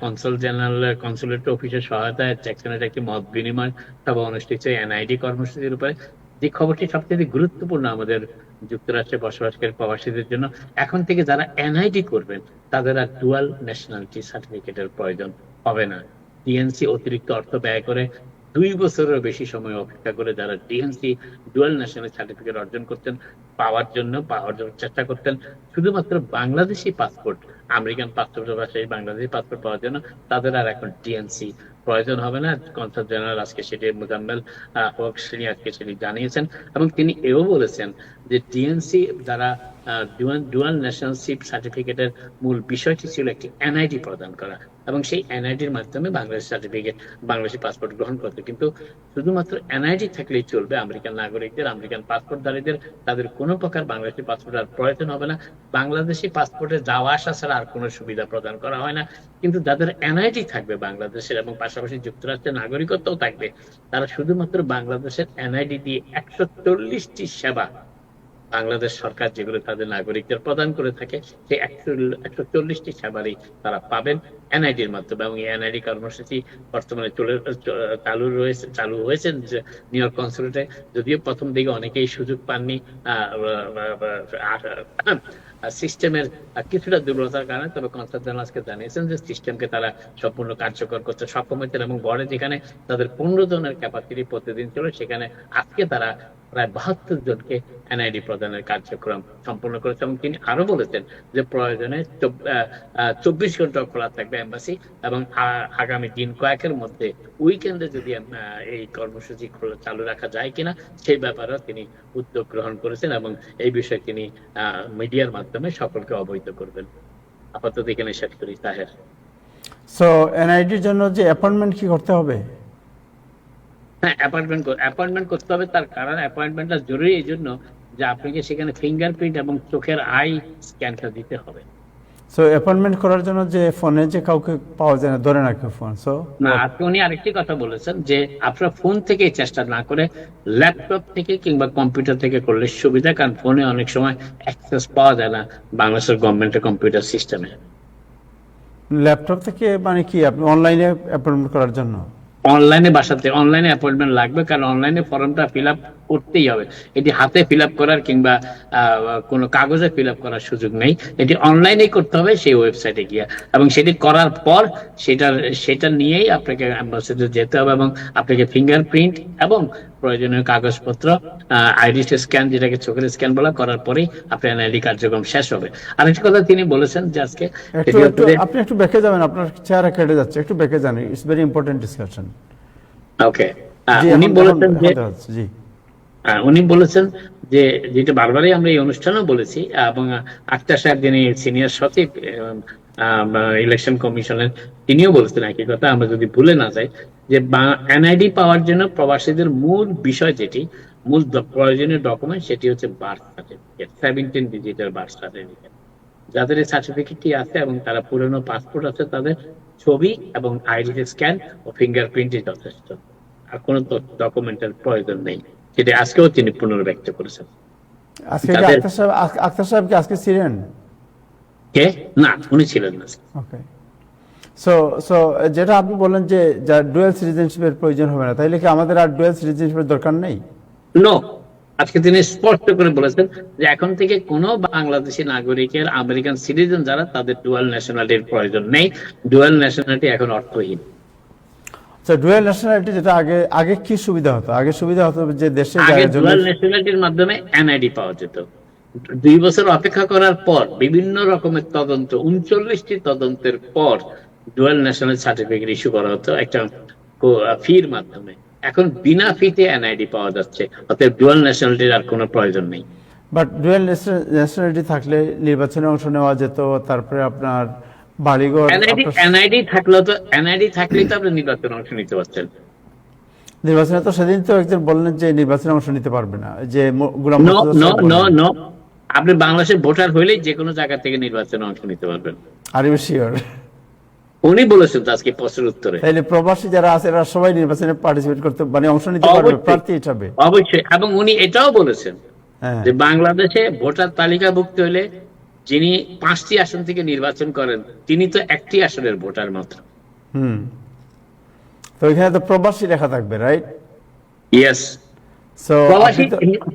Speaker 2: কনসাল জেনারেল কনসুলেট অফিসের সহায়তায় জ্যাকসনের একটি মত বিনিময় সভা অনুষ্ঠিত এনআইডি কর্মসূচির উপরে। যে খবরটি সবচেয়ে গুরুত্বপূর্ণ আমাদের যুক্তরাষ্ট্রে বসবাসকারী প্রবাসীদের জন্য, এখন থেকে যারা এনআইডি করবেন তাদের আর ডুয়াল ন্যাশনালিটি সার্টিফিকেটের প্রয়োজন হবে না। ডিএনসি অতিরিক্ত অর্থ ব্যয় করে 2 বছরের বেশি সময় অপেক্ষা করে যারা ডিএনসি ডুয়াল ন্যাশনাল সার্টিফিকেট অর্জন করতেন, পাওয়ার জন্য চেষ্টা করতেন, শুধুমাত্র বাংলাদেশি পাসপোর্ট, আমেরিকান পাসপোর্ট বা সেই বাংলাদেশি পাসপোর্ট পাওয়ার জন্য তাদের আর এখন ডিএনসি প্রয়োজন হবে না। কনসাল জেনারেল আজকে সেটি মোজাম্মেল হক আজকে সেটি জানিয়েছেন, এবং তিনি এও বলেছেন যে ডিএনসি যারা ডুয়াল ন্যাশনালশিপ সার্টিফিকেটের মূল বিষয়টি ছিল একটি এনআইডি প্রদান করা, এবং সেই এনআইডির মাধ্যমে বাংলাদেশ সার্টিফিকেট, বাংলাদেশি পাসপোর্ট গ্রহণ করতে। কিন্তু শুধুমাত্র এনআইডি থাকলেই চলবে আমেরিকান নাগরিকদের, আমেরিকান পাসপোর্টধারীদের তাদের কোনো প্রকার বাংলাদেশি পাসপোর্ট আর প্রয়োজন হবে না। বাংলাদেশি পাসপোর্টে যাওয়া আসা ছাড়া আর কোনো সুবিধা প্রদান করা হয় না। কিন্তু যাদের এনআইডি থাকবে বাংলাদেশের এবং পাশাপাশি যুক্তরাষ্ট্রের নাগরিকত্বও থাকবে, তারা শুধুমাত্র বাংলাদেশের এনআইডি দিয়ে 140টি সেবা বাংলাদেশ সরকার যেগুলো তাদের নাগরিকদের প্রদান করে থাকে, সেই 140টি সেবারই তারা পাবেন এনআইডির মাধ্যমে। এবং এই এনআইডি কর্মসূচি বর্তমানে চালু হয়েছে নিউ ইয়র্ক কনসুলেটে। যদিও প্রথম দিকে অনেকেই সুযোগ পাননি সিস্টেমের কিছুটা দুর্বলতার কারণে, তবে কনসাল জেনারেল আজকে জানিয়েছেন যে সিস্টেমকে তারা সম্পূর্ণ কার্যকর করতে সক্ষম হয়েছেন, এবং বড়ে যেখানে তাদের 15 জনের ক্যাপাসিটি প্রতিদিন ছিল, সেখানে আজকে তারা প্রায় 72 জনকে এনআইডি প্রদানের কার্যক্রম সম্পন্ন করেছে। এবং তিনি আরো বলেছেন যে প্রয়োজনে 24 ঘন্টা খোলা থাকবে এম্বাসি, এবং আগামী দিন কয়েকের মধ্যে উইকেন্ডে যদি এই কর্মসূচি চালু রাখা যায় কিনা সেই ব্যাপারেও তিনি উদ্যোগ গ্রহণ করেছেন, এবং এই বিষয়ে তিনি মিডিয়ার মাধ্যমে সকলকে অবহিত করবেন। আপাতত এখানে শেষ করি। তাহের,
Speaker 1: সো এনআইডির জন্য যে অ্যাপয়েন্টমেন্ট কি করতে হবে?
Speaker 2: হ্যাঁ, অ্যাপয়েন্টমেন্ট করতে হবে। তার কারণ অ্যাপয়েন্টমেন্টটা জরুরি এই জন্য যে আপনাকে সেখানে ফিঙ্গারপ্রিন্ট এবং চোখের আই স্ক্যানটা দিতে হবে।
Speaker 1: সো অ্যাপয়েন্টমেন্ট করার জন্য যে ফোনে যে কাউকে পাওয়া যায় না, ধরে না কেউ ফোন, সো
Speaker 2: না, আপনি উনি আরেকটি কথা বলেছেন যে আপনার ফোন থেকে চেষ্টা না করে ল্যাপটপ থেকে কিংবা কম্পিউটার থেকে করলে সুবিধা, কারণ ফোনে অনেক সময় অ্যাক্সেস পাওয়া যায় না বাংলাদেশের গভর্নমেন্টের কম্পিউটার সিস্টেমে।
Speaker 1: ল্যাপটপ থেকে মানে কি আপনি অনলাইনে অ্যাপয়েন্টমেন্ট করার জন্য?
Speaker 2: অনলাইনে বাসাতে অনলাইনে অ্যাপয়েন্টমেন্ট লাগবে, কারণ অনলাইনে ফর্মটা ফিল আপ করতেই হবে। এটি হাতে ফিল আপ করার কিংবা কোনো কাগজে ফিল আপ করার সুযোগ নেই, এটি অনলাইনেই করতে হবে সেই ওয়েবসাইটে গিয়ে। এবং সেটি করার পর সেটা নিয়েই আপনাকে অ্যাম্বাসিতে যেতে হবে, এবং আপনাকে ফিঙ্গারপ্রিন্ট এবং প্রয়োজনীয় কাগজপত্র, আইরিশ স্ক্যান, যেটাকে চোখের স্ক্যান বলা, করার পরেই আপনার এনআইডি কার্যক্রম শেষ হবে। আরেকটি কথা তিনি বলেছেন যে আজকে
Speaker 1: আপনি একটু ব্যাকে যাবেন, আপনার চেহারা কেটে যাচ্ছে, একটু ব্যাকে যান, ইটস ভেরি ইম্পর্টেন্ট ডিসকাশন।
Speaker 2: ওকে, উনি বলেছেন যে যেটা বারবারই আমরা এই অনুষ্ঠানেও বলেছি, এবং আক্তার সাহেব যিনি সিনিয়র সচিব ইলেকশন কমিশনের, তিনিও বলেছেন একই কথা, আমরা যদি ভুলে না যাই, যে এনআইডি পাওয়ার জন্য প্রবাসীদের মূল বিষয় যেটি, মূল প্রয়োজনীয় ডকুমেন্ট, সেটি হচ্ছে বার্থ সার্টিফিকেট, 17 ডিজিটের বার্থ সার্টিফিকেট। যাদের এই সার্টিফিকেটটি আছে এবং তারা পুরনো পাসপোর্ট আছে, তাদের ছবি এবং আইডি স্ক্যান ও ফিঙ্গারপ্রিন্টই যথেষ্ট। আর কোনো ডকুমেন্টের প্রয়োজন নেই, সেটা আজকেও তিনি পুনর্ব্যক্ত করেছেন।
Speaker 1: আজকে কি
Speaker 2: তাদের
Speaker 1: আখতার সাহেব কি আজকে ছিলেন?
Speaker 2: কে? না, উনি ছিলেন না।
Speaker 1: ওকে, সো সো যেটা আপনি বললেন যে যার ডুয়াল সিটিজেনশিপের প্রয়োজন হবে না, তাইলে কি আমাদের আর ডুয়াল সিটিজেনশিপের দরকার নেই?
Speaker 2: নো, আজকে তিনি স্পষ্ট করে বলেছেন যে এখন থেকে কোনো বাংলাদেশি নাগরিকের আমেরিকান সিটিজেন যারা, তাদের ডুয়াল ন্যাশনালিটির প্রয়োজন নেই। ডুয়াল ন্যাশনালিটি এখন অর্থহীন।
Speaker 1: ডুয়াল ন্যাশনালিটি যেটা আগে আগে কি সুবিধা হতো? আগে সুবিধা হতো যে দেশে
Speaker 2: আগে ডুয়াল ন্যাশনালিটির মাধ্যমে এনআইডি পাওয়া যেত। 2 বছর অপেক্ষা করার পর বিভিন্ন রকমের তদন্ত, 39টি তদন্তের পর ডুয়াল ন্যাশনাল সার্টিফিকেট ইস্যু করা হতো একটা ফির মাধ্যমে। এখন বিনা ফিতে এনআইডি পাওয়া যাচ্ছে, অতএব ডুয়াল ন্যাশনালিটির আর কোনো প্রয়োজন নেই।
Speaker 1: বাট ডুয়াল ন্যাশনালিটি থাকলে নির্বাচনে অংশ নেওয়া যেত, তারপরে আপনার বাড়িঘর,
Speaker 2: এনআইডি থাকলে তো আপনি নির্বাচনে অংশ নিতে পারছেন।
Speaker 1: নির্বাচনে তো সেদিন তো একজন বললেন যে নির্বাচনে অংশ নিতে পারবে না, যে গোলাম
Speaker 2: নো নো নো নো, আপনি বাংলাদেশের ভোটার হইলেই যে কোনো জায়গা থেকে নির্বাচনে অংশ নিতে পারবেন।
Speaker 1: Are you sure?
Speaker 2: উনি বলেছেন তো আজকে প্রশ্নের উত্তরে।
Speaker 1: তাহলে প্রবাসী যারা আছে এরা সবাই নির্বাচনে পার্টিসিপেট করতে, মানে অংশ নিতে পারবে, প্রার্থী হিসাবে?
Speaker 2: অবশ্যই। এবং উনি এটাও বলেছেন যে বাংলাদেশে ভোটার তালিকাভুক্ত হলে যিনি 5টি আসন থেকে নির্বাচন করেন, তিনি তো একটি আসনের ভোটার মাত্র।
Speaker 1: তো এখানে তো প্রবাসী লেখা থাকবে, রাইট?
Speaker 2: ইয়েস।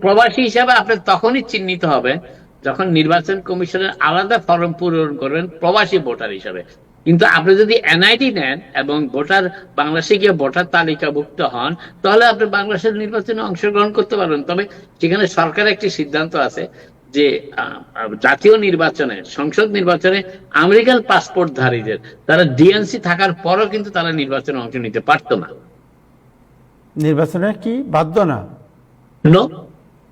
Speaker 2: প্রবাসী হিসাবে আপনি তখনই চিহ্নিত হবেন যখন নির্বাচন কমিশনের আলাদা ফর্ম পূরণ করবেন প্রবাসী ভোটার হিসাবে। কিন্তু আপনি যদি এনআইডি নেন এবং বাংলাদেশে গিয়ে ভোটার তালিকাভুক্ত হন, তাহলে আপনি বাংলাদেশের নির্বাচনে অংশগ্রহণ করতে পারবেন। তবে সেখানে সরকারের একটি সিদ্ধান্ত আছে যে জাতীয় নির্বাচনে, সংসদ নির্বাচনে আমেরিকান পাসপোর্টধারীদের, তারা ডিএনসি থাকার পরও কিন্তু তারা নির্বাচনে অংশ নিতে পারতো না।
Speaker 1: নির্বাচনে কি বাধ্য না?
Speaker 2: নো,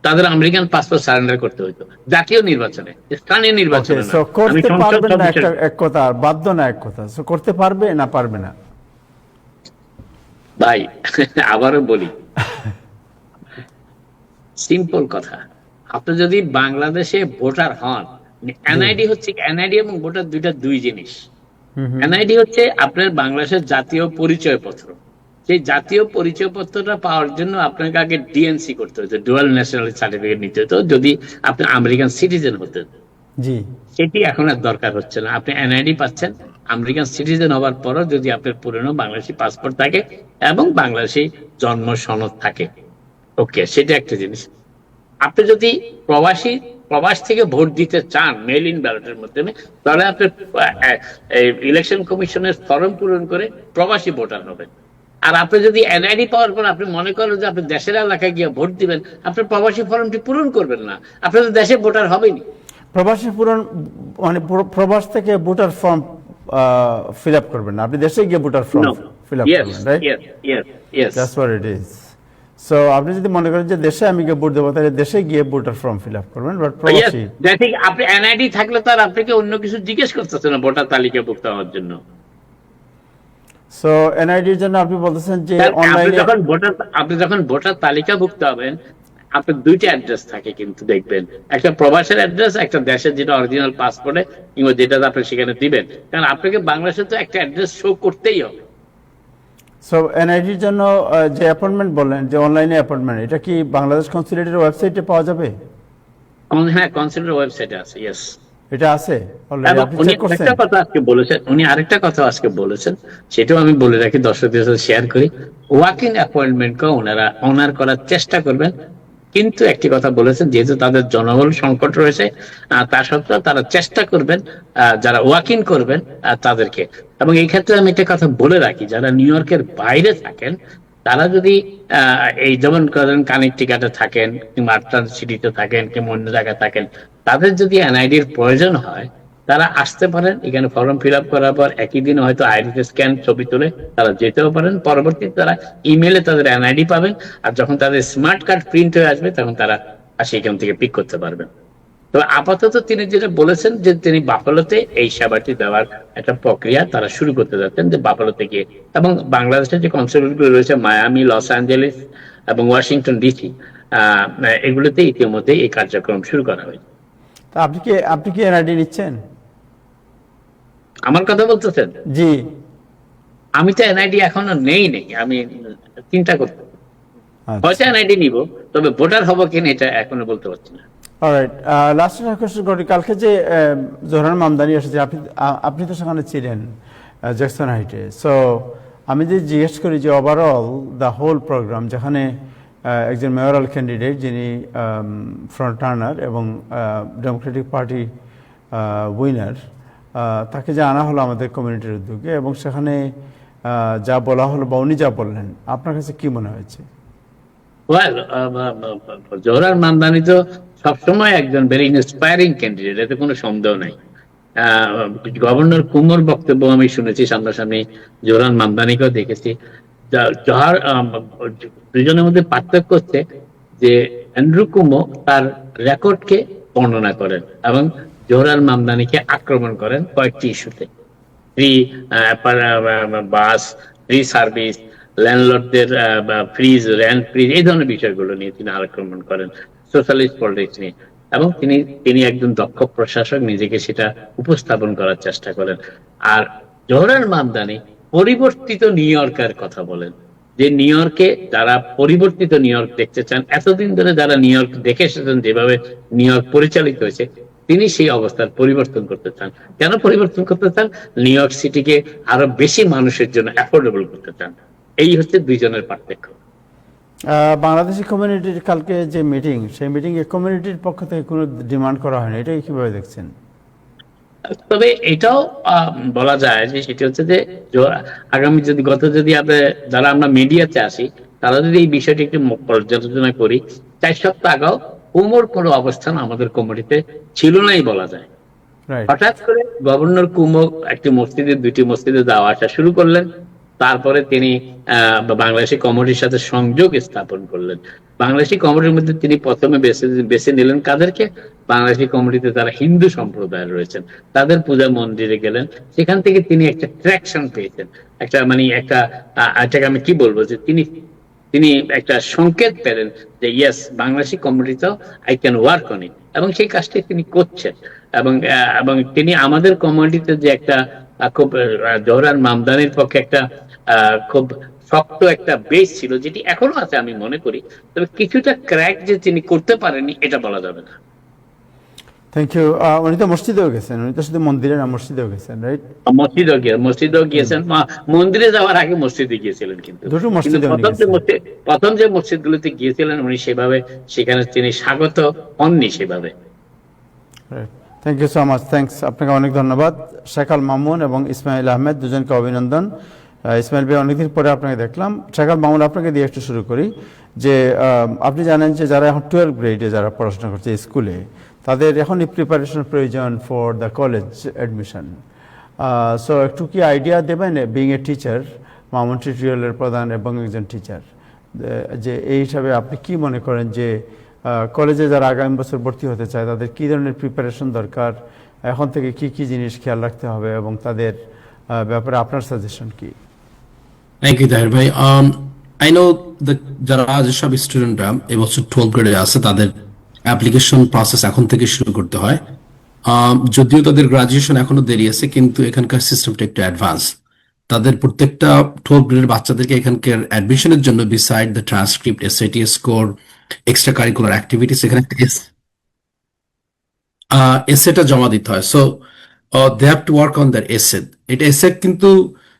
Speaker 2: তাদের আমেরিকান পাসপোর্ট সারেন্ডার করতে হইতো জাতীয় নির্বাচনে, স্থানীয় নির্বাচনে না।
Speaker 1: করতে পারবে না এক কথা, আর বাধ্য না এক কথা। করতে পারবে না পারবে না?
Speaker 2: ভাই আবারও বলি, সিম্পল কথা, আপনি যদি বাংলাদেশে ভোটার হন, এনআইডি হচ্ছে, এনআইডি এবং ভোটার দুই জিনিস। এনআইডি হচ্ছে আপনার বাংলাদেশের জাতীয় পরিচয় পত্র। সেই জাতীয় পরিচয় পত্রটা পাওয়ার জন্য আপনাকে আগে ডিএনসি করতে হতো, ডুয়াল ন্যাশনাল সার্টিফিকেট নিতে হতো, যদি আপনি আমেরিকান সিটিজেন হতেন।
Speaker 1: জি,
Speaker 2: সেটি এখন আর দরকার হচ্ছে না। আপনি এনআইডি পাচ্ছেন আমেরিকান সিটিজেন হওয়ার পরও যদি আপনার পুরনো বাংলাদেশি পাসপোর্ট থাকে এবং বাংলাদেশি জন্ম সনদ থাকে। ওকে, সেটা একটা জিনিস। আপনি যদি প্রবাস থেকে ভোট দিতে চান মেইল ইন ব্যালটের মাধ্যমে, তাহলে আপনি ইলেকশন কমিশনের ফর্ম পূরণ করে প্রবাসী ভোটার হবেন। আর আপনি যদি এনআইডি পাওয়ার পর আপনি মনে করেন যে আপনি দেশের এলাকায় গিয়ে ভোট দিবেন, আপনি প্রবাসী ফর্মটি পূরণ করবেন না, আপনি তো দেশে ভোটার হবেনি।
Speaker 1: প্রবাসী পূরণ মানে প্রবাস থেকে ভোটার ফর্ম ফিল আপ করবেন না, আপনি দেশে গিয়ে ভোটার ফর্ম ফিল আপ করবেন, right?
Speaker 2: Yes,
Speaker 1: that's what it is. So আপনি যদি মনে করেন যে দেশে আমি গিয়ে ভোট দেবো, তাহলে দেশে গিয়ে ভোটার ফর্ম ফিল আপ করবেন। বাট প্রবাসী,
Speaker 2: আপনি এনআইডি থাকলে তার আপনাকে অন্য কিছু জিজ্ঞেস করতেছে না ভোটার তালিকাভুক্ত হওয়ার জন্য।
Speaker 1: সো এনআইডির জন্য আপনি বলতেছেন যে
Speaker 2: আপনি যখন ভোটার তালিকাভুক্ত হবেন, আপনার 2টা অ্যাড্রেস থাকে কিন্তু দেখবেন, একটা প্রবাসের অ্যাড্রেস, একটা দেশের যেটা অরিজিনাল পাসপোর্টে কিংবা যেটা আপনি সেখানে দিবেন, কারণ আপনাকে বাংলাদেশে তো একটা অ্যাড্রেস শো করতেই হবে।
Speaker 1: সো এনআইডির জন্য যে অ্যাপয়েন্টমেন্ট বললেন, যে অনলাইনে অ্যাপয়েন্টমেন্ট, এটা কি বাংলাদেশ কনসুলেটের ওয়েবসাইটে পাওয়া যাবে?
Speaker 2: হ্যাঁ, কনসুলেটের ওয়েবসাইটে আছে। ইয়েস,
Speaker 1: এটা আছে অলরেডি। আপনি
Speaker 2: উনি
Speaker 1: চেক করছেন?
Speaker 2: আরেকটা কথা আজকে বলেছেন, সেটাও আমি বলে রাখি, দর্শকদের সাথে শেয়ার করি। ওয়াক ইন অ্যাপয়েন্টমেন্টকে ওনারা অনার করার চেষ্টা করবেন, কিন্তু একটি কথা বলেছেন, যেহেতু তাদের জনবল সংকট রয়েছে, তা সত্ত্বেও তারা চেষ্টা করবেন যারা ওয়াক ইন করবেন তাদেরকে। এবং এই ক্ষেত্রে আমি একটা কথা বলে রাখি, যারা নিউ ইয়র্কের বাইরে থাকেন, তারা যদি এই যেমন কানেকটিকাটে থাকেন কিংবা আটলান্টা সিটিতে থাকেন কিংবা অন্য জায়গায় থাকেন, তাদের যদি এনআইডির প্রয়োজন হয়, তারা আসতে পারেন। এখানে ফর্ম ফিল আপ করার পর একই দিন হয়তো আইডি স্ক্যান ছবি তুলে তারা যেতেও পারেন। পরবর্তীতে তারা ইমেলে তাদের এনআইডি পাবেন, আর যখন তাদের স্মার্ট কার্ড প্রিন্ট হয়ে আসবে তখন তারা সেখান থেকে পিক করতে পারবেন। তো আপাতত তিনি যেটা বলেছেন যে তিনি বাফালোতে এই সেবাটি দেওয়ার একটা প্রক্রিয়া তারা শুরু করতে যাচ্ছেন, যে বাফালোতে গিয়ে, এবং বাংলাদেশের যে কনসুলেটগুলো রয়েছে মায়ামি, লস অ্যাঞ্জেলেস এবং ওয়াশিংটন ডিসি, এগুলোতে ইতিমধ্যে এই কার্যক্রম শুরু করা হয়েছে।
Speaker 1: আপনি কি এনআইডি নিচ্ছেন?
Speaker 2: আমার কথা বলতেছেন?
Speaker 1: জি,
Speaker 2: আমি তো এনআইডি এখনো নেই, আমি চিন্তা করতে হয়তো
Speaker 1: আচ্ছা,
Speaker 2: এনআইডি নিব, তবে ভোটার হবো কিনা এটা এখনো বলতে পারছি না।
Speaker 1: অলরাইট। লাস্ট কোয়েশ্চেন করি, কালকে যে জোহরান মামদানি এসেছে, আপনি তো সেখানে ছিলেন জ্যাকসন হাইটে। সো আমি যে জিজ্ঞেস করি যে ওভারঅল দ্য হোল প্রোগ্রাম, যেখানে একজন মেয়রাল ক্যান্ডিডেট যিনি ফ্রন্ট রানার এবং ডেমোক্রেটিক পার্টি উইনার, তাকে যে আনা হলো আমাদের কমিউনিটির উদ্যোগে, এবং সেখানে যা বলা হলো বা উনি যা বললেন, আপনার কাছে কি মনে হয়েছে?
Speaker 2: ওয়েল, জোহরান মামদানি তো সবসময় একজন ভেরি ইন্সপায়ারিং ক্যান্ডিডেট, এতে কোনো সন্দেহ নাই। গভর্নর কুমোর বক্তব্য আমি শুনেছি সামনাসামনি, জোহরান মামদানিকেও দেখেছি। জহার দুজনের মধ্যে পার্থক্য হচ্ছে যে অ্যান্ড্রু কুমো তার রেকর্ডকে বর্ণনা করেন এবং জোহরান মামদানিকে আক্রমণ করেন কয়েকটি ইস্যুতে। ফ্রি বাস, ফ্রি সার্ভিস, ল্যান্ডলর্ডদের ফ্রিজ, রেন্ট ফ্রিজ, এই ধরনের বিষয়গুলো নিয়ে তিনি আক্রমণ করেন, সোশ্যালিস্ট পলিটিক্স নিয়ে। এবং তিনি একজন দক্ষ প্রশাসক, নিজেকে সেটা উপস্থাপন করার চেষ্টা করেন। আর জোহরান মামদানি পরিবর্তিত নিউ ইয়র্কের কথা বলেন, যে নিউ ইয়র্কে যারা পরিবর্তিত নিউ ইয়র্ক দেখতে চান, এতদিন ধরে যারা নিউ ইয়র্ক দেখে এসেছেন যেভাবে নিউ ইয়র্ক পরিচালিত হয়েছে, তিনি সেই অবস্থার পরিবর্তন করতে চান। কেন পরিবর্তন করতে চান? নিউ ইয়র্ক সিটিকে আরো বেশি মানুষের জন্য অ্যাফোর্ডেবল করতে চান। এই হচ্ছে দুইজনের পার্থক্য।
Speaker 1: বাংলাদেশি কমিউনিটির কালকে যে মিটিং, সেই মিটিংয়ে কমিউনিটির পক্ষ থেকে কোনো ডিমান্ড করা হয়নি, এটাই কিভাবে দেখছেন?
Speaker 2: তবে এটাও বলা যায় যে সেটি হচ্ছে যে আগামী যদি যারা আমরা মিডিয়াতে আসি, তারা যদি এই বিষয়টি একটু পর্যালোচনা করি, 4 সপ্তাহ আগেও কুমোর কোনো অবস্থান আমাদের কমিটিতে ছিল নাই বলা যায়।
Speaker 1: রাইট।
Speaker 2: হঠাৎ করে গভর্নর কুমো একটি মসজিদে, 2টি মসজিদে যাওয়া আসা শুরু করলেন। তারপরে তিনি বাংলাদেশি কমিটির সাথে সংযোগ স্থাপন করলেন। বাংলাদেশি কমিটির মধ্যে তিনি প্রথমে বেছে নিলেন কাদেরকে? বাংলাদেশি কমিটিতে যারা হিন্দু সম্প্রদায়ের রয়েছেন, তাদের পূজা মন্দিরে গেলেন। সেখান থেকে তিনি একটা ট্র্যাকশন পেয়েছেন, এটাকে আমি কি বলবো, যে তিনি একটা সংকেত পেলেন যে ইয়েস, বাংলাদেশি কমিউনিটিতেও I can work on it, এবং সেই কাজটি তিনি করছেন। এবং তিনি আমাদের কমিউনিটিতে যে একটা খুব জোহরান মামদানির পক্ষে একটা খুব শক্ত একটা বেস ছিল, যেটি এখনো আছে আমি মনে করি, তবে কিছুটা ক্র্যাক যে তিনি করতে পারেননি এটা বলা যাবে না।
Speaker 1: Thank you. উনি তো মসজিদেও গেছেন, উনি তো শুধু মন্দিরে না, মসজিদেও গেছেন, রাইট?
Speaker 2: মসজিদেও গিয়েছেন, মন্দিরে যাওয়ার আগে মসজিদে গিয়েছিলেন। কিন্তু
Speaker 1: দুটো মসজিদে উনি গেছেন।
Speaker 2: প্রথম যে মসজিদগুলোতে গিয়েছিলেন উনি সেভাবে সেখানে তিনি স্বাগত হননি সেভাবে।
Speaker 1: Thank you so much, thanks, আপনাকে অনেক ধন্যবাদ। শেখাল মামুন এবং ইসমাইল আহমেদ, দুজনকে অভিনন্দন। ইসমাইল ভাই, অনেকদিন পরে আপনাকে দেখলাম। শেখাল মামুন, আপনাকে দিয়ে একটু শুরু করি। যে আপনি জানেন যে যারা এখন 12 গ্রেডে যারা পড়াশোনা করছে স্কুলে, তাদের এখনই প্রিপারেশন প্রয়োজন for the college admission. So একটু কি আইডিয়া দেবেন, বিং এ টিচার, মামুন টিউটোরিয়ালের প্রধান এবং একজন টিচার, যে এই হিসাবে আপনি কি মনে করেন যে কলেজে যারা আগামী বছর ভর্তি হতে চায় তাদের কী ধরনের প্রিপারেশন দরকার, এখন থেকে কি কি জিনিস খেয়াল রাখতে হবে, এবং তাদের ব্যাপারে আপনার সাজেশন কি?
Speaker 3: থ্যাংক ইউ তাহির ভাই। আই নো যারা যেসব স্টুডেন্টরা এবছর 12 গ্রেডে আছে, তাদের অ্যাপ্লিকেশন প্রসেস এখন থেকে শুরু করতে হয়। যদিও তাদের গ্রাজুয়েশন এখনো দেরি আছে, কিন্তু এখানকার সিস্টেমটা একটু অ্যাডভান্স। তাদের প্রত্যেকটা 12 গ্রেডের বাচ্চাদেরকে এখানকার অ্যাডমিশনের জন্য beside the transcript, SAT score, extra curricular activities, এখানে এসেটা জমা দিতে হয়। So they have to work on their essay. এটা এসে কিন্তু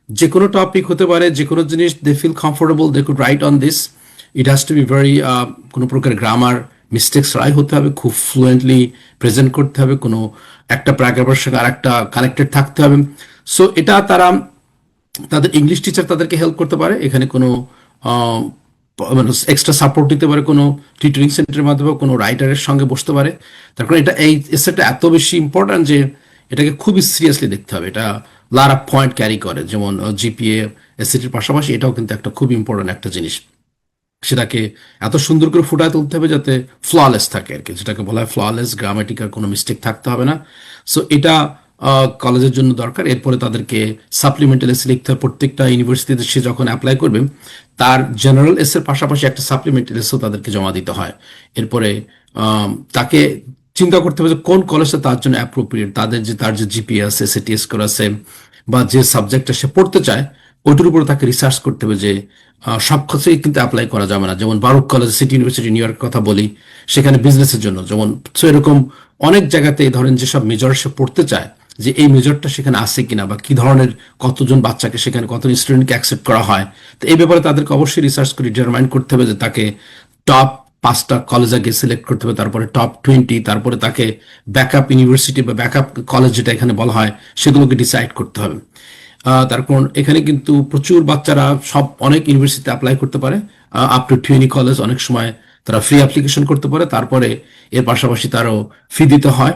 Speaker 3: যে কোনো টপিক হতে পারে, যে কোনো জিনিস they feel comfortable, they could write on this. It has to be very, কোনো প্রকার গ্রামার মিস্টেক্স রাই হতে হবে, খুব ফ্লুয়েন্টলি প্রেজেন্ট করতে হবে, কোনো একটা প্যারাগ্রাফের সঙ্গে আর একটা কানেক্টেড থাকতে হবে। সো এটা তাদের ইংলিশ টিচার তাদেরকে হেল্প করতে পারে, এখানে কোনো মানে এক্সট্রা সাপোর্ট দিতে পারে, কোনো টিউটরিং সেন্টারের মাধ্যমে, কোনো রাইটারের সঙ্গে বসতে পারে। তার কারণ এই এসেটা এত বেশি ইম্পর্ট্যান্ট যে এটাকে খুবই সিরিয়াসলি দেখতে হবে। এটা লার অফ পয়েন্ট ক্যারি করে, যেমন জিপিএ, এসএটির পাশাপাশি এটাও কিন্তু একটা খুব ইম্পর্ট্যান্ট একটা জিনিস। সেটাকে এত সুন্দর করে ফুটায় তুলতে হবে যাতে ফ্ললেস থাকে আর কি, যেটাকে বলা হয় ফ্ললেস, গ্রামাটিক্যাল কোনো মিস্টেক থাকতে হবে না। সো এটা কলেজের জন্য দরকার। এরপরে তাদেরকে সাপ্লিমেন্টাল এসে লিখতে হবে। প্রত্যেকটা ইউনিভার্সিটিতে সে যখন অ্যাপ্লাই করবে, তার জেনারেল এসের পাশাপাশি একটা সাপ্লিমেন্টাল এসেও তাদেরকে জমা দিতে হয়। এরপরে তাকে চিন্তা করতে হবে যে কোন কলেজটা তার জন্য অ্যাপ্রোপ্রিয়েট, তার যে জিপিএস, এসএটি স্কোর আছে, বা যে সাবজেক্টটা সে পড়তে চায় ওইটার উপরে তাকে রিসার্চ করতে হবে যে সব ক্ষেত্রেই কিন্তু অ্যাপ্লাই করা যাবে না। যেমন বারুক কলেজ, সিটি ইউনিভার্সিটি নিউ ইয়র্কের কথা বলি, সেখানে বিজনেসের জন্য যেমন, তো এরকম অনেক জায়গাতে ধরেন যেসব মেজর সে পড়তে চায়, যে এই মেজরটা সেখানে আছে কিনা, বা কি ধরনের কতজন বাচ্চাকে সেখানে কত স্টুডেন্টকে অ্যাকসেপ্ট করা হয়, তো এই ব্যাপারে তাদেরকে অবশ্যই রিসার্চ করে ডিটারমাইন করতে হবে যে তাকে টপ 5টা কলেজ আগে সিলেক্ট করতে হবে, তারপরে টপ 20, তারপরে তাকে ব্যাকআপ ইউনিভার্সিটি বা ব্যাকআপ কলেজ যেটা এখানে বলা হয় সেগুলোকে ডিসাইড করতে হবে। তার কারণ এখানে কিন্তু প্রচুর বাচ্চারা সব অনেক ইউনিভার্সিটিতে অ্যাপ্লাই করতে পারে, আপ টু 20 কলেজ, অনেক সময় তারা ফ্রি অ্যাপ্লিকেশন করতে পারে, তারপরে এর পাশাপাশি তারও ফি দিতে হয়।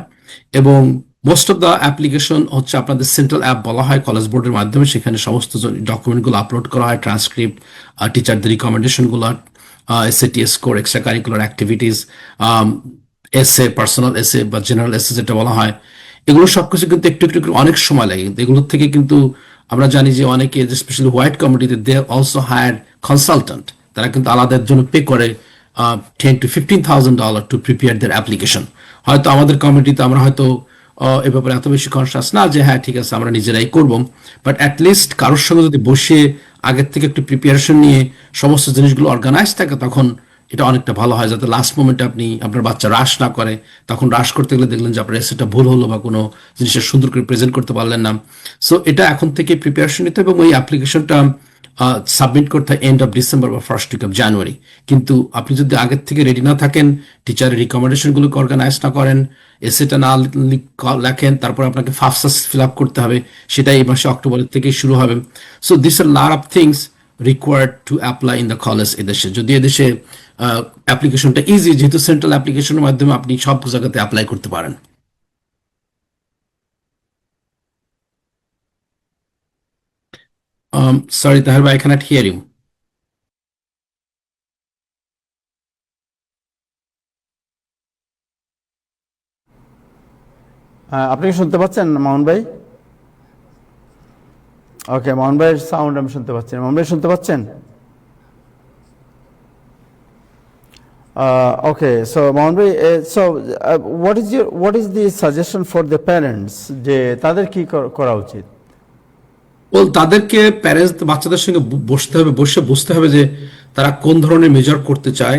Speaker 3: এবং মোস্ট অফ দ্য অ্যাপ্লিকেশন হচ্ছে আপনাদের সেন্ট্রাল অ্যাপ বলা হয় কলেজ বোর্ডের মাধ্যমে, সেখানে সমস্ত ডকুমেন্টগুলো আপলোড করা হয়, ট্রান্সক্রিপ্ট, টিচারদের রিকমেন্ডেশনগুলো, SAT score, extra curricular activities, essay, personal essay বা জেনারেল এসএ যেটা বলা হয়, এগুলো সবকিছু কিন্তু একটু একটু করে অনেক সময় লাগে। কিন্তু এগুলোর থেকে কিন্তু আমরা জানি যে অনেকে, স্পেশালি হোয়াইট কমিউনিটিতে, দে অলসো হায়ার কনসালটেন্ট, তারা কিন্তু আলাদার জন্য পে করে $10,000 to $15,000 to prepare there application. হয়তো আমাদের কমিউনিটিতে আমরা হয়তো এ ব্যাপারে এত বেশি কনসাস না যে হ্যাঁ ঠিক আছে আমরা নিজেরাই করব, বাট অ্যাটলিস্ট কারোর সঙ্গে যদি বসে আগের থেকে একটু প্রিপারেশন নিয়ে সমস্ত জিনিসগুলো অর্গানাইজ থাকে, তখন এটা অনেকটা ভালো হয়, যাতে লাস্ট মোমেন্টে আপনি আপনার বাচ্চা রাশ না করে। তখন রাশ করতে গেলে দেখলেন যে আপনার এসেটা ভুল হলো বা কোনো জিনিসটা সুন্দর করে প্রেজেন্ট করতে পারলেন না। সো এটা এখন থেকে প্রিপারেশন নিতে হবে, এবং ওই অ্যাপ্লিকেশনটা সাবমিট করতে হয় এন্ড অফ ডিসেম্বর বা ফার্স্ট উইক অফ জানুয়ারি। কিন্তু আপনি যদি আগের থেকে রেডি না থাকেন, টিচারের রিকমেন্ডেশনগুলোকে অর্গানাইজ না করেন, এসেটা না লেখেন, তারপর আপনাকে ফাফসাস ফিল আপ করতে হবে, সেটা এই মাসে অক্টোবরের থেকে শুরু হবে। So this are lot of things required to apply in the college এদেশে। যদি এদেশে অ্যাপ্লিকেশনটা ইজি, যেহেতু সেন্ট্রাল অ্যাপ্লিকেশনের মাধ্যমে আপনি সব জায়গাতে অ্যাপ্লাই করতে পারেন। Sorry, Tahir, I cannot hear you.
Speaker 1: আপনি কি শুনতে পাচ্ছেন মামুন ভাই? ওকে, মামুন ভাইয়ের সাউন্ড আমি শুনতে পাচ্ছি না। মামুন ভাই শুনতে পাচ্ছেন? Okay, so Mohan bhai, what is the suggestion for the parents যে তাদের কি করা উচিত?
Speaker 3: ওয়েল, তাদেরকে প্যারেন্টস বাচ্চাদের সঙ্গে বসতে হবে, বসে বুঝতে হবে যে তারা কোন ধরনের মেজর করতে চায়।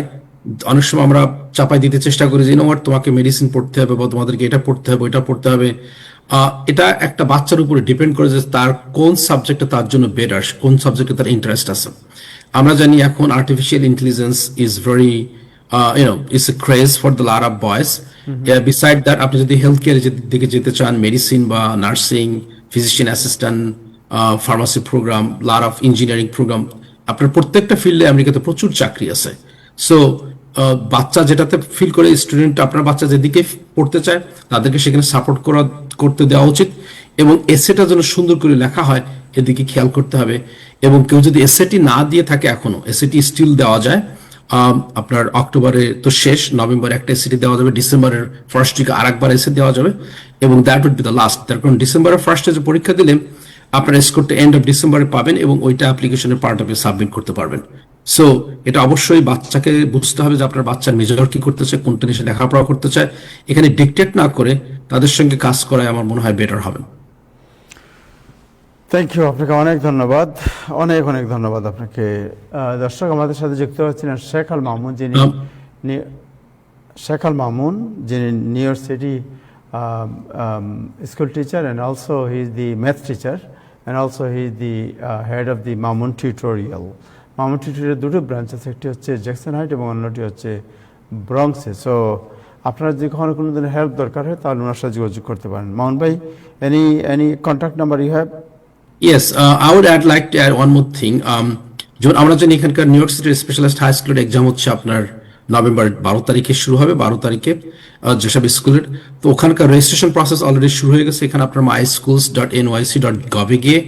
Speaker 3: অনেক সময় আমরা চাপাই দিতে চেষ্টা করি যে নোয়াট তোমাকে মেডিসিন পড়তে হবে, বা তোমাদেরকে এটা পড়তে হবে, ওইটা পড়তে হবে। এটা একটা বাচ্চার উপরে ডিপেন্ড করে যে তার কোন সাবজেক্টে তার জন্য বেটার, কোন সাবজেক্টে তার ইন্টারেস্ট আছে। আমরা জানি এখন artificial intelligence is very it's a craze for the lot of boys. Beside that, আপনি যদি হেলথ কেয়ারের দিকে যেতে চান, মেডিসিন বা nursing, physician assistant, pharmacy programme, lot of engineering programme, আপনার প্রত্যেকটা ফিল্ডে আমেরিকাতে প্রচুর চাকরি আছে। সো বাচ্চা যেটাতে ফিল করে, স্টুডেন্ট আপনার বাচ্চা যেদিকে পড়তে চায় তাদেরকে সেখানে সাপোর্ট করতে দেওয়া উচিত, এবং এসেটা যেন সুন্দর করে লেখা হয় এদিকে খেয়াল করতে হবে। এবং কেউ যদি এসএটি না দিয়ে থাকে, এখনো এসএটি স্টিল দেওয়া যায়। আপনার অক্টোবরে তো শেষ, নভেম্বরে একটা এসএটি দেওয়া যাবে, ডিসেম্বরের ফার্স্ট উইকে আরেকবার এসএ দেওয়া যাবে, এবং that would be the last. তার কারণ ডিসেম্বরের ফার্স্টে যে পরীক্ষা দিলে আপনার স্কোরটা এন্ড অফ ডিসেম্বরে পাবেন, এবং ওইটা অ্যাপ্লিকেশনের পার্ট অফ সাবমিট করতে পারবেন। সো এটা অবশ্যই বাচ্চাকে বুঝতে হবে যে আপনার বাচ্চার মেজর কি করতে চায়, কোনটা নিয়ে লেখাপড়া করতে চায়, এখানে ডিকটেট না করে তাদের সঙ্গে কাজ করায় আমার মনে হয় বেটার হবে।
Speaker 1: থ্যাংক ইউ, আপনাকে অনেক ধন্যবাদ, অনেক অনেক ধন্যবাদ আপনাকে। দর্শক, আমাদের সাথে যুক্ত হচ্ছিলেন শেখ আল মামুন, যিনি new York city school teacher, and also he is the math teacher, and also he is the head of the Mamun Tutorial. Mamun tutorial দুটো ব্রাঞ্চ আছে, একটি হচ্ছে জ্যাকসন হাইট এবং অন্যটি হচ্ছে ব্রঙ্কসে। সো আপনার যদি কখনো কোনো ধরনের হেল্প দরকার হয় তাহলে ওনার সাথে যোগাযোগ করতে পারেন। মামুন ভাই, any contact number you have?
Speaker 3: Yes, I would like to add one more thing. যেমন আমরা জানি এখানকার নিউ ইয়র্ক সিটির স্পেশালাইজড হাই স্কুলের এক্সাম হচ্ছে আপনার নভেম্বর 12 তারিখে শুরু হবে, 12 তারিখে যেসব স্কুলের। তো ওখানকার রেজিস্ট্রেশন প্রসেস অলরেডি শুরু হয়ে গেছে। এখানে আপনার myschools.nyc.gov এ গিয়ে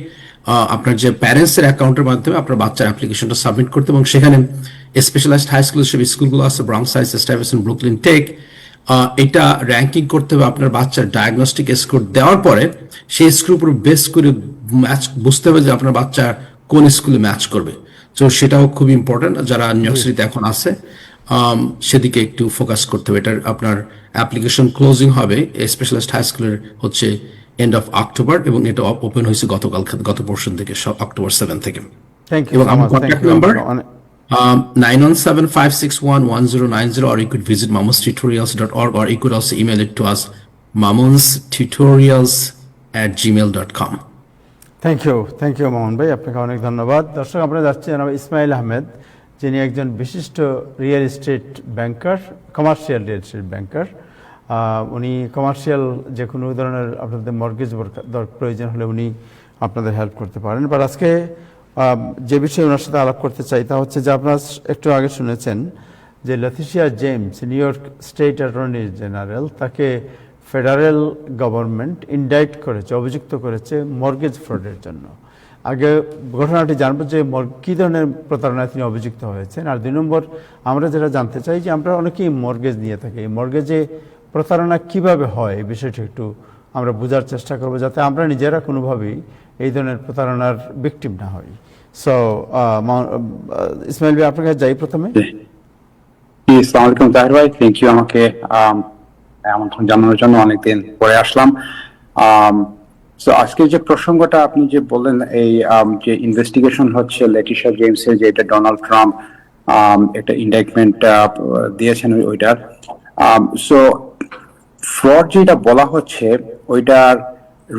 Speaker 3: আপনার যে প্যারেন্টসের অ্যাকাউন্টের মাধ্যমে আপনার বাচ্চার অ্যাপ্লিকেশনটা সাবমিট করতে, এবং সেখানে স্পেশালাইজড হাই স্কুল যেসব স্কুলগুলো আছে, ব্রঙ্কস হাই, স্টাইভেসন, ব্রুকলিন টেক, এটা র্যাঙ্কিং করতে হবে আপনার বাচ্চার ডায়াগনস্টিক স্কোর দেওয়ার পরে। সেই স্কোর উপর বেস করে ম্যাচ বুঝতে হবে যে আপনার বাচ্চা কোন স্কুলে ম্যাচ করবে। তো সেটাও খুব ইম্পর্টেন্ট, যারা নিউ ইয়র্ক সিটিতে এখন আছে সেদিকে একটু ফোকাস করতে হবে। এটার আপনার অ্যাপ্লিকেশন ক্লোজিং হবে স্পেশালাইজড হাই স্কুলের হচ্ছে এন্ড অফ অক্টোবর, এবং এটা ওপেন হয়েছে গত পরশু থেকে, অক্টোবর 7 থেকে।
Speaker 1: থ্যাংক ইউ
Speaker 3: এবং
Speaker 1: সো
Speaker 3: আমার
Speaker 1: much, thank
Speaker 3: contact
Speaker 1: you.
Speaker 3: Number 917-561-1090, or you could visit mamonstutorials.org, or you could also email it to us, mamonstutorials@gmail.com.
Speaker 1: Thank you Mamun ভাই, আপনাকে অনেক ধন্যবাদ। দর্শক, আমরা যাচ্ছি জানাব ইসমাইল আহমেদ, যিনি একজন বিশিষ্ট রিয়েল এস্টেট ব্যাংকার, কমার্শিয়াল রিয়েল এস্টেট ব্যাংকার। উনি কমার্শিয়াল যে কোনো ধরনের আপনাদের মর্গেজ প্রয়োজন হলে উনি আপনাদের হেল্প করতে পারেন। বাট আজকে যে বিষয়ে ওনার সাথে আলাপ করতে চাই তা হচ্ছে যে, আপনারা একটু আগে শুনেছেন যে Letitia James, new York state attorney general, তাকে ফেডারেল গভর্নমেন্ট ইন্ডাইট করেছে, অভিযুক্ত করেছে মর্গেজ ফ্রডের জন্য। আগে ঘটনাটি জানবো যে কী ধরনের প্রতারণায় তিনি অভিযুক্ত হয়েছেন। আর 2 নম্বর, আমরা যেটা জানতে চাই যে আমরা অনেকেই মর্গেজ নিয়ে থাকি, এই মর্গেজে প্রতারণা কিভাবে হয় এই বিষয়টি একটু আমরা বোঝার চেষ্টা করব, যাতে আমরা নিজেরা কোনোভাবেই এই ধরনের প্রতারণার ভিকটিম না হই। সো ইসমাইল ভাই, আপনার কাছে যাই প্রথমে।
Speaker 4: আসসালামু আলাইকুম তাহির ভাই, থ্যাংক ইউ আমাকে আমন্ত্রণ জানানোর জন্য, অনেকদিন পরে আসলাম। সো আজকে যে প্রসঙ্গটা আপনি যে বললেন, এই যে ইনভেস্টিগেশন হচ্ছে লেটিশিয়া জেমসের, যে এটা ডোনাল্ড ট্রাম্প একটা ইন্ডাইটমেন্ট দিয়েছেন ওইটার। সো ফ্রড যেটা বলা হচ্ছে, ওইটার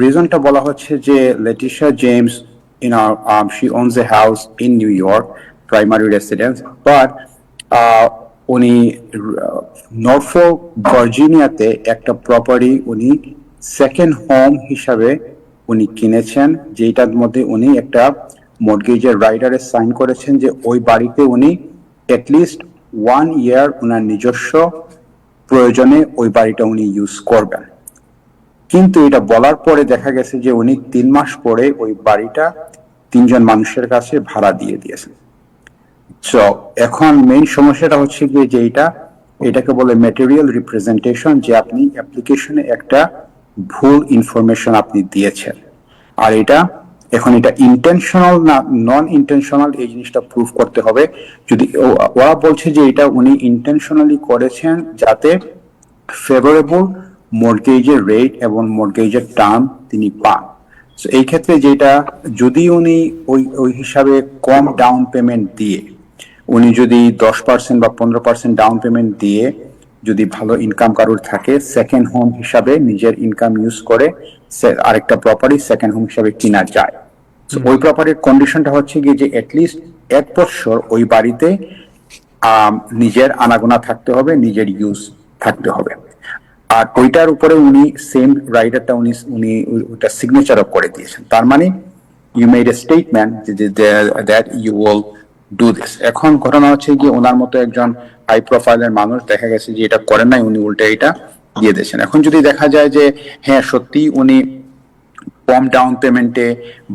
Speaker 4: রিজনটা বলা হচ্ছে যে Letitia James, she owns a house in New York, primary residence, but উনি নরফোক ভার্জিনিয়াতে একটা প্রপার্টি উনি সেকেন্ড হোম হিসাবে উনি কিনেছেন, যেটার মধ্যে উনি একটা মর্গেজের রাইডারে সাইন করেছেন যে ওই বাড়িতে উনি অ্যাটলিস্ট 1 year ওনার নিজস্ব প্রয়োজনে ওই বাড়িটা উনি ইউজ করবেন। কিন্তু এটা বলার পরে দেখা গেছে যে উনি 3 মাস পরে ওই বাড়িটা 3 জন মানুষের কাছে ভাড়া দিয়ে দিয়েছেন। সো এখন মেইন সমস্যাটা হচ্ছে গিয়ে যে এটাকে বলে ম্যাটেরিয়াল রিপ্রেজেন্টেশন, যে আপনি অ্যাপ্লিকেশনে একটা ভুল ইনফরমেশন আপনি দিয়েছেন। আর এটা ইন্টেনশনাল না নন ইন্টেনশনাল, এই জিনিসটা প্রুভ করতে হবে। যদি ওরা বলছে যে এটা উনি ইন্টেনশনালি করেছেন যাতে ফেভারেবল মর্গেজের রেট এবং মর্গেজের টার্ম তিনি পান। এই ক্ষেত্রে যেটা, যদি উনি ওই হিসাবে কম ডাউন পেমেন্ট দিয়ে, উনি যদি 10% বা 15% ডাউন পেমেন্ট দিয়ে, যদি ভালো ইনকাম কারোর থাকে, সেকেন্ড হোম হিসাবে নিজের ইনকাম ইউজ করে আরেকটা প্রপার্টি সেকেন্ড হোম হিসাবে কিনা যায়। ওই প্রপার্টির কন্ডিশনটা হচ্ছে গিয়ে যে অ্যাটলিস্ট 1 বছর ওই বাড়িতে নিজের আনাগোনা থাকতে হবে, নিজের ইউজ থাকতে হবে। আর ওইটার উপরে উনি সেম রাইডারটা উনি ওইটা সিগনেচারও করে দিয়েছেন। তার মানে you made a statement that you will do this. এখন ঘটনা হচ্ছে যে ওনার মতো একজন হাই প্রোফাইলের মানুষ দেখা গেছে যে এটা করেন নাই, উনি উল্টে এটা দিয়ে দিয়েছেন। এখন যদি দেখা যায় যে হ্যাঁ সত্যি উনি কম ডাউন পেমেন্টে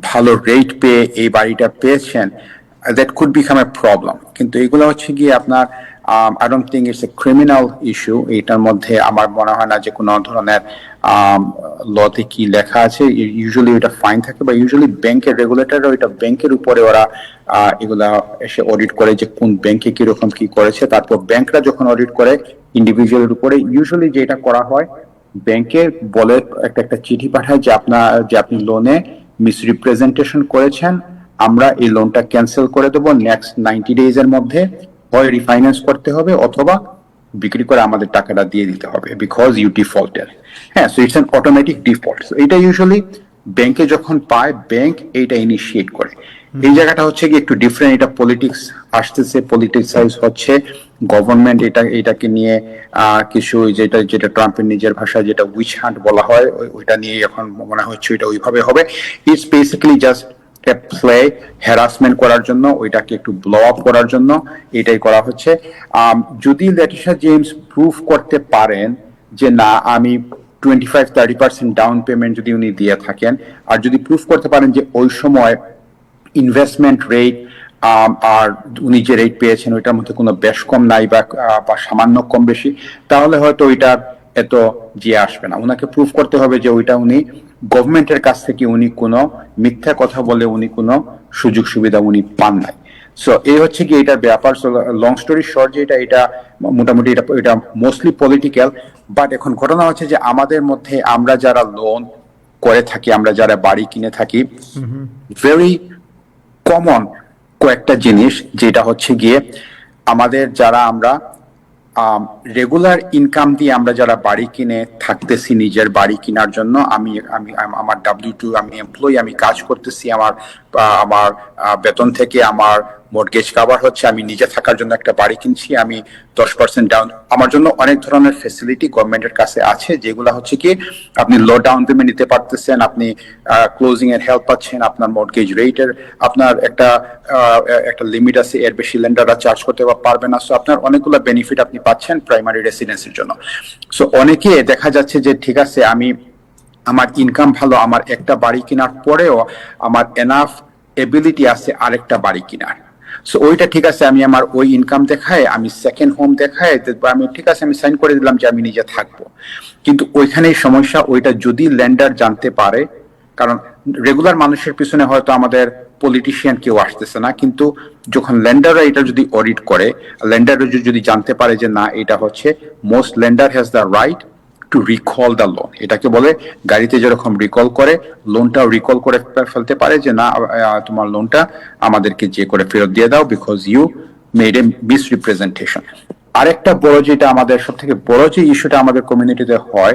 Speaker 4: ভালো রেট পেয়ে এই বাড়িটা পেয়েছেন, that could become a problem. কিন্তু এগুলো হচ্ছে গিয়ে আপনার I don't think it's a criminal issue. এটার মধ্যে আমার মনে হয় না যে কোনো ধরনের লতে কি লেখা আছে, ইউজুয়ালি এটা ফাইন থাকে, বা ইউজুয়ালি ব্যাংকের রেগুলেটররা ওইটা ব্যাংকের উপরে ওরা এগুলা এসে অডিট করে যে কোন ব্যাংকে কিরকম কি করেছে। তারপর ব্যাংকরা যখন অডিট করে ইন্ডিভিজুয়ালের উপরে, ইউজুয়ালি যেটা করা হয়, ব্যাংকে বলে একটা চিঠি পাঠায় যে আপনি লোনে মিসরিপ্রেজেন্টেশন করেছেন, আমরা এই লোনটা ক্যান্সেল করে দেবো নেক্সট 90 days এর মধ্যে, হয় রিফাইন্যান্স করতে হবে অথবা বিক্রি করে আমাদের টাকাটা দিয়ে দিতে হবে, বিকজ ইউ ডিফল্টেড। হ্যাঁ, so it's an automatic default. এটা ইউজুয়ালি ব্যাংকে যখন পায়, ব্যাংক এইটা ইনিশিয়েট করে। এই জায়গাটা হচ্ছে কি একটু ডিফারেন্ট, এটা পলিটিক্স আসতেছে, পলিটিক্সাইজ হচ্ছে, গভর্নমেন্ট এটাকে নিয়ে কিছু যেটা ট্রাম্পের নিজের ভাষায় যেটা উইচ হান্ট বলা হয়, ওইটা নিয়ে এখন মনে হচ্ছে এটা ওইভাবে হবে। It's basically just play, harassment করার জন্য, ওইটাকে একটু ব্লো আপ করার জন্য এটাই করা হচ্ছে। যদি লেটিশিয়া জেমস প্রুফ করতে পারেন যে না, আমি 25-30% ডাউন পেমেন্ট যদি উনি দিয়ে থাকেন, আর যদি প্রুফ করতে পারেন যে ওই সময় ইনভেস্টমেন্ট রেট আর উনি যে রেট পেয়েছেন ওইটার মধ্যে কোনো বেশ কম নাই বা সামান্য কম বেশি, তাহলে হয়তো ওইটার এত যে আসবে না। ওনাকে প্রুফ করতে হবে যে ওইটা উনি গভর্নমেন্টের কাছ থেকে উনি কোনো মিথ্যা কথা বলে উনি কোনো সুযোগ সুবিধা উনি পান নাই। সো এই হচ্ছে কি এটার ব্যাপার। লং স্টোরি শর্ট, যে এটা মোটামুটি এটা মোস্টলি পলিটিক্যাল। বাট এখন ঘটনা হচ্ছে যে আমাদের মধ্যে আমরা যারা লোন করে থাকি, আমরা যারা বাড়ি কিনে থাকি, ভেরি কমন কয়েকটা জিনিস, যেটা হচ্ছে গিয়ে আমাদের যারা আমরা রেগুলার ইনকাম দিয়ে আমরা যারা বাড়ি কিনে থাকতেছি নিজের বাড়ি কেনার জন্য, আমি আমার W2, আমি এমপ্লয়ি, আমি কাজ করতেছি, আমার বেতন থেকে আমার মর্টগেজ কভার হচ্ছে, আমি নিজে থাকার জন্য একটা বাড়ি কিনছি, আমি 10% ডাউন, আমার জন্য অনেক ধরনের ফেসিলিটি গভর্নমেন্টের কাছে আছে, যেগুলো হচ্ছে কি আপনি লো ডাউন পেমেন্ট নিতে পারতেছেন, আপনি ক্লোজিং এর হেল্প পাচ্ছেন, আপনার মর্টগেজ রেটের আপনার একটা লিমিট আছে, এর বেশি লেন্ডাররা চার্জ করতে পারবে না। সো আপনার অনেকগুলো বেনিফিট আপনি পাচ্ছেন প্রাইমারি রেসিডেন্সির জন্য। সো অনেকে দেখা যাচ্ছে যে ঠিক আছে, আমার ইনকাম ভালো, আমার একটা বাড়ি কেনার পরেও আমার এনাফ এবিলিটি আছে আরেকটা বাড়ি কেনার। সো ওইটা ঠিক আছে, আমি আমার ওই ইনকাম দেখায়, আমি সেকেন্ড হোম দেখায়, আমি ঠিক আছে, আমি সাইন করে দিলাম যে আমি নিজে থাকবো। কিন্তু ওইখানেই সমস্যা, ওইটা যদি ল্যান্ডার জানতে পারে, কারণ রেগুলার মানুষের পিছনে হয়তো আমাদের পলিটিশিয়ান কেউ আসতেছে না, কিন্তু যখন ল্যান্ডাররা এটা যদি অডিট করে, ল্যান্ডাররা যদি জানতে পারে যে না, এটা হচ্ছে most lender has the right to recall the loan, এটাকে বলে গাড়িতে যেরকম রিকল করে, লোনটাও রিকল করে ফেলতে পারে যে না, তোমার লোনটা আমাদেরকে যে করে ফেরত দিয়ে দাও, because you made a misrepresentation. আরেকটা বড়, যেটা আমাদের সব থেকে বড় যে ইস্যুটা আমাদের কমিউনিটিতে হয়,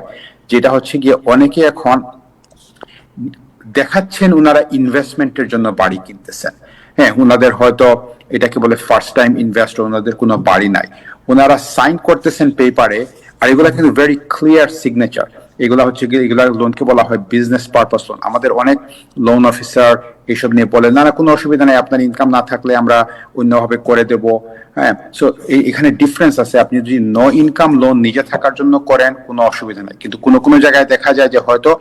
Speaker 4: যেটা হচ্ছে গিয়ে অনেকে এখন দেখাচ্ছেন উনারা ইনভেস্টমেন্টের জন্য বাড়ি কিনতেছেন। হ্যাঁ, উনাদের হয়তো এটাকে বলে ফার্স্ট টাইম ইনভেস্টর, ওনাদের কোনো বাড়ি নাই, ওনারা সাইন করতেছেন পেপারে, আর এগুলা কিন্তু ভেরি ক্লিয়ার সিগনেচার। এগুলা হচ্ছে কি, এগুলা লোনকে বলা হয় বিজনেস পারপাস লোন। আমাদের অনেক লোন অফিসার এইসব নিয়ে বলে না, কোনো অসুবিধা নেই, আপনার ইনকাম না থাকলে আমরা অন্যভাবে করে দেব। হ্যাঁ, সো এখানে ডিফারেন্স আছে। আপনি যদি নো ইনকাম লোন নিজে থাকার জন্য করেন, কোনো অসুবিধা নেই, কিন্তু কোনো জায়গায় দেখা যায় যে হয়তো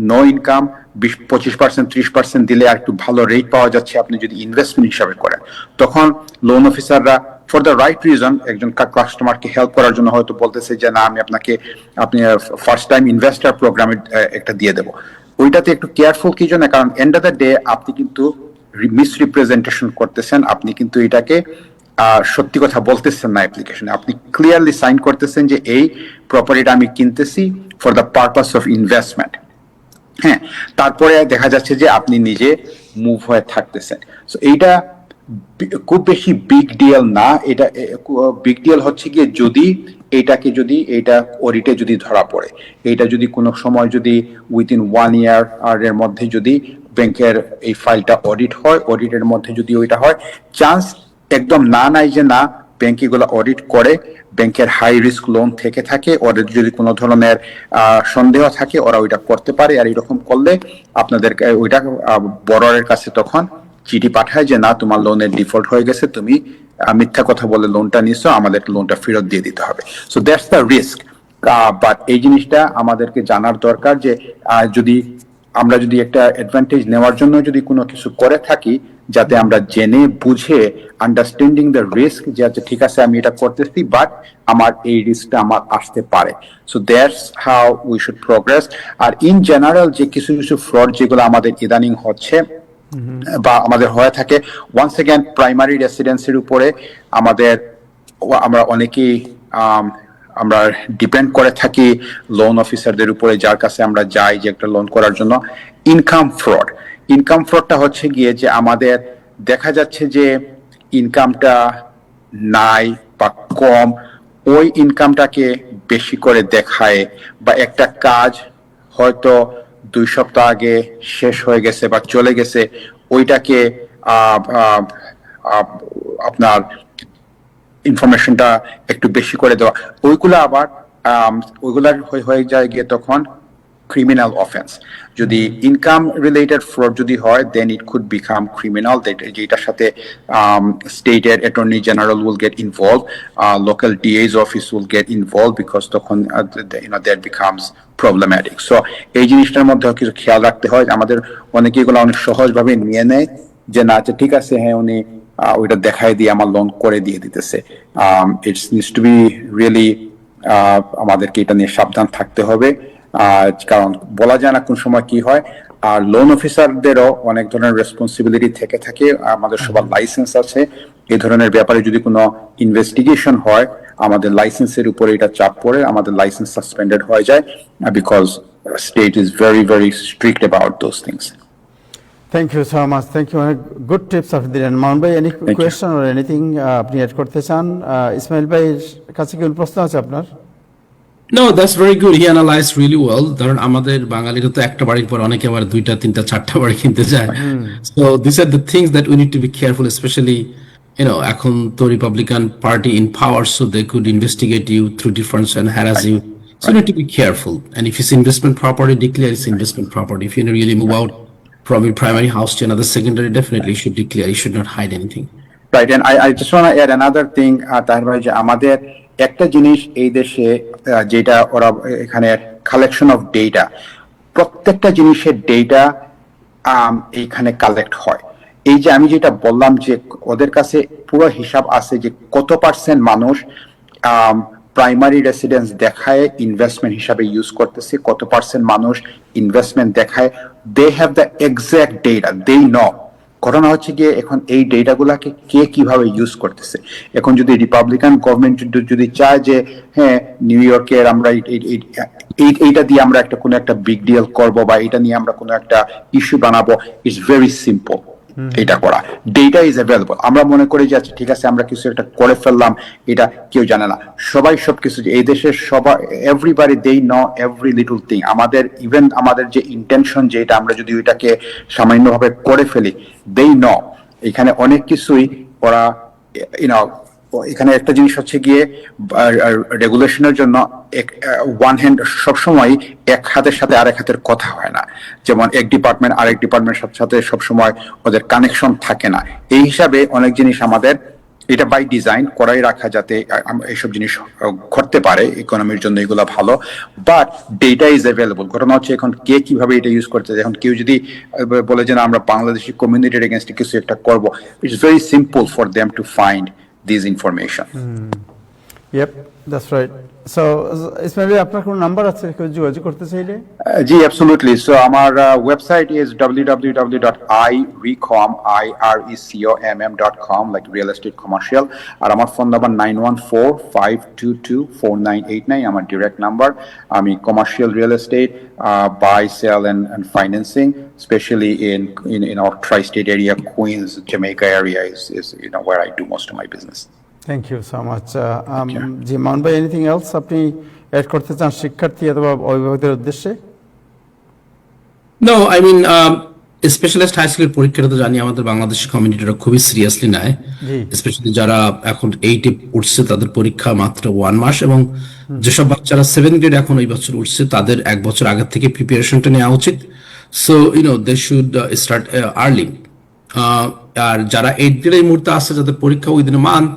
Speaker 4: নো ইনকাম 25%, 30% দিলে আর একটু ভালো রেট পাওয়া যাচ্ছে আপনি যদি ইনভেস্টমেন্ট হিসাবে করেন। তখন লোন অফিসাররা ফর দ্য রাইট রিজন একজন কাস্টমারকে হেল্প করার জন্য হয়তো বলতেছে যে না, আপনি ফার্স্ট টাইম ইনভেস্টর প্রোগ্রামে একটা দিয়ে দেবো। ওইটাতে একটু কেয়ারফুল কি জন্য, কারণ এন্ড অফ দ্য ডে আপনি কিন্তু মিসরিপ্রেজেন্টেশন করতেছেন, আপনি কিন্তু এটাকে সত্যি কথা বলতেছেন না অ্যাপ্লিকেশনে, আপনি ক্লিয়ারলি সাইন করতেছেন যে এই প্রপার্টিটা আমি কিনতেছি for the purpose of investment. হ্যাঁ, তারপরে দেখা যাচ্ছে যে আপনি নিজে মুভ হয়ে থাকতেছেন। সো এইটা খুব বেশি বিগ ডিল না। এটা বিগ ডিল হচ্ছে গিয়ে যদি এটা অডিটে যদি ধরা পড়ে, এটা যদি কোনো সময় যদি উইদিন 1 ইয়ার এর মধ্যে যদি ব্যাংকের এই ফাইলটা অডিট হয়, অডিটের মধ্যে যদি ওইটা হয়, চান্স একদম নাই যে না, ব্যাংক এগুলো অডিট করে, ব্যাংকের হাই রিস্ক লোন থেকে থাকে, ওদের যদি কোনো ধরনের সন্দেহ থাকে ওরা ওইটা করতে পারে। আর এরকম করলে আপনাদের ওইটা বড়রের কাছে তখন চিঠি পাঠায় যে না, তোমার লোনের ডিফল্ট হয়ে গেছে, তুমি মিথ্যা কথা বলে লোনটা নিছো, আমাদের লোনটা ফেরত দিয়ে দিতে হবে। So that's the risk. But এই জিনিসটা আমাদেরকে জানার দরকার যে আমরা যদি একটা অ্যাডভান্টেজ নেওয়ার জন্য যদি কোনো কিছু করে থাকি, যাতে আমরা জেনে বুঝে আন্ডারস্ট্যান্ডিং দ্য রিস্ক, যে আচ্ছা ঠিক আছে আমি এটা করতেছি, বাট আমার এই রিস্কটা আমার আসতে পারে। So that's how we should progress. আর ইন জেনারেল যে কিছু ফ্রড যেগুলো আমাদের ইদানিং হচ্ছে বা আমাদের হয়ে থাকে, ওয়ান্স এগেন প্রাইমারি রেসিডেন্সির উপরে আমরা অনেকেই আমরা ডিপেন্ড করে থাকি লোন অফিসারদের উপরে, যার কাছে আমরা যাই যে একটা লোন করার জন্য। ইনকাম ফ্রডটা হচ্ছে গিয়ে যে আমাদের দেখা যাচ্ছে যে ইনকামটা নাই বা কম, ওই ইনকামটাকে বেশি করে দেখায়, বা একটা কাজ হয়তো 2 সপ্তাহ আগে শেষ হয়ে গেছে বা চলে গেছে, ওইটাকে আপনার ইনফরমেশনটা একটু বেশি করে দেওয়া, ওইগুলার হয়ে যায় গিয়ে তখন ক্রিমিনাল অফেন্স। যদি ইনকাম রিলেটেড ফ্রড যদি হয়, then it could become criminal, যেটার সাথে স্টেটের attorney general will get involve, local DA's office will get involve, because তখন দ্যাট বিকামস প্রবলেম্যাটিক। সো এই জিনিসটার মধ্যে কিছু খেয়াল রাখতে হয়। আমাদের অনেকে এগুলো অনেক সহজভাবে নিয়ে নেয় যে না, আচ্ছা ঠিক আছে, হ্যাঁ উনি ওইটা দেখাই দিয়ে আমার লোন করে দিয়ে দিতেছে। It's needs to be really, আমাদেরকে এটা নিয়ে সাবধান থাকতে হবে, কারণ বলা যায় না কোন সময় কি হয়। আর লোন অফিসারদেরও অনেক ধরনের রেসপন্সিবিলিটি থেকে থাকে। আমাদের সবার লাইসেন্স আছে, এই ধরনের ব্যাপারে যদি কোনো ইনভেস্টিগেশন হয়, আমাদের লাইসেন্সের উপরে এটা চাপ পড়ে, আমাদের লাইসেন্স সাসপেন্ডেড হয়ে যায়, because state is very, very strict about those things.
Speaker 1: Thank you so much. Thank you. Good tips আপনি দিলেন। মামুন ভাই, any
Speaker 4: you.
Speaker 1: question or anything আপনি অ্যাড করতে চান? ইসমাইল ভাইয়ের কাছে কি কোনো প্রশ্ন আছে আপনার?
Speaker 3: No, that's very good. He analyzed really well. ধরুন আমাদের বাঙালিরা তো একটা বাড়ির পর অনেকে আবার দুইটা, তিনটা, চারটা বাড়ি কিনতে যায়। So these are the things that we need to be careful, especially, এখন তো Republican Party in power, so they could investigate you through difference and harass you. So you need to be careful. And if it's investment property, declare it's investment property. If you really move out from your primary house to another secondary, definitely you should declare. You should not hide anything.
Speaker 4: Right, and I just want to add another thing, Tahir ভাই, যে আমাদের একটা জিনিস এই দেশে যেটা ওরা এখানে কালেকশন অফ ডেটা, প্রত্যেকটা জিনিসের ডেটা এইখানে কালেক্ট হয়। এই যে আমি যেটা বললাম যে ওদের কাছে পুরো হিসাব আছে যে কত পার্সেন্ট মানুষ প্রাইমারি রেসিডেন্স দেখায় ইনভেস্টমেন্ট হিসাবে ইউজ করতেছে, কত পার্সেন্ট মানুষ ইনভেস্টমেন্ট দেখায়। They have the exact data, they know. ঘটনা হচ্ছে গিয়ে এখন এই ডেটাগুলাকে কে কিভাবে ইউজ করতেছে। এখন যদি রিপাবলিকান গভর্নমেন্ট যদি চায় যে হ্যাঁ নিউ ইয়র্কের আমরা এইটা দিয়ে আমরা একটা কোনো একটা বিগ ডিল করবো বা এটা নিয়ে আমরা কোনো একটা ইস্যু বানাবো, ইটস ভেরি সিম্পল এটা করা। Data is available. আমরা মনে করি যে আচ্ছা ঠিক আছে আমরা কিছু একটা করে ফেললাম, এটা কেউ জানে না। সবাই সবকিছু, এই দেশের সবাই, everybody they know every little thing. আমাদের ইভেন আমাদের যে ইন্টেনশন, যেটা আমরা যদি ওইটাকে সামান্যভাবে করে ফেলি, দে নো। এখানে অনেক কিছুই ওরা এখানে একটা জিনিস হচ্ছে গিয়ে রেগুলেশনের জন্য ওয়ান হ্যান্ড সবসময় এক হাতের সাথে আরেক হাতের কথা হয় না। যেমন এক ডিপার্টমেন্ট আরেক ডিপার্টমেন্টের সাথে সবসময় ওদের কানেকশন থাকে না। এই হিসাবে অনেক জিনিস আমাদের এটা বাই ডিজাইন করাই রাখা, যাতে এইসব জিনিস ঘটতে পারে। ইকোনমির জন্য এগুলো ভালো, বাট ডেটা ইজ অ্যাভেলেবল। ঘটনা হচ্ছে এখন কে কিভাবে এটা ইউজ করতে। এখন কেউ যদি বলে যে না আমরা বাংলাদেশি কমিউনিটির এগেনস্টে কিছু একটা করবো, it's very simple for them to find this information.
Speaker 1: Yep, that's right. So Ismail ভাই, আপনার কোনো নাম্বার আছে কেউ যোগাযোগ করতে চাইলে?
Speaker 4: জি, absolutely. So আমার website is www.irecom.com, like real estate commercial. আর আমার ফোন নাম্বার 9145224989, আমার ডিরেক্ট নাম্বার। আমি commercial real estate, buy, sell and financing, especially in our tri-state area, Queens, Jamaica area is where I do most of my business.
Speaker 1: Thank you so much. জি মামুন ভাই, anything else আপনি add করতে চান শিক্ষার্থী অথবা অভিভাবকদের উদ্দেশ্যে?
Speaker 3: No, I mean, specialist high স্কুলের পরীক্ষাটা তো জানি আমাদের বাংলাদেশি কমিউনিটিরা খুবই সিরিয়াসলি নেয়, স্পেশালি যারা এখন 8-এ উঠছে তাদের পরীক্ষা মাত্র 1 মাস, এবং যেসব বাচ্চারা 7 গ্রেড এখন এই বছর উঠছে তাদের 1 বছর আগে থেকে প্রিপারেশনটা নেওয়া উচিত। So they should start early. আর যারা 8 গ্রেড এই মুহূর্তে আসছে যাদের পরীক্ষা within a month,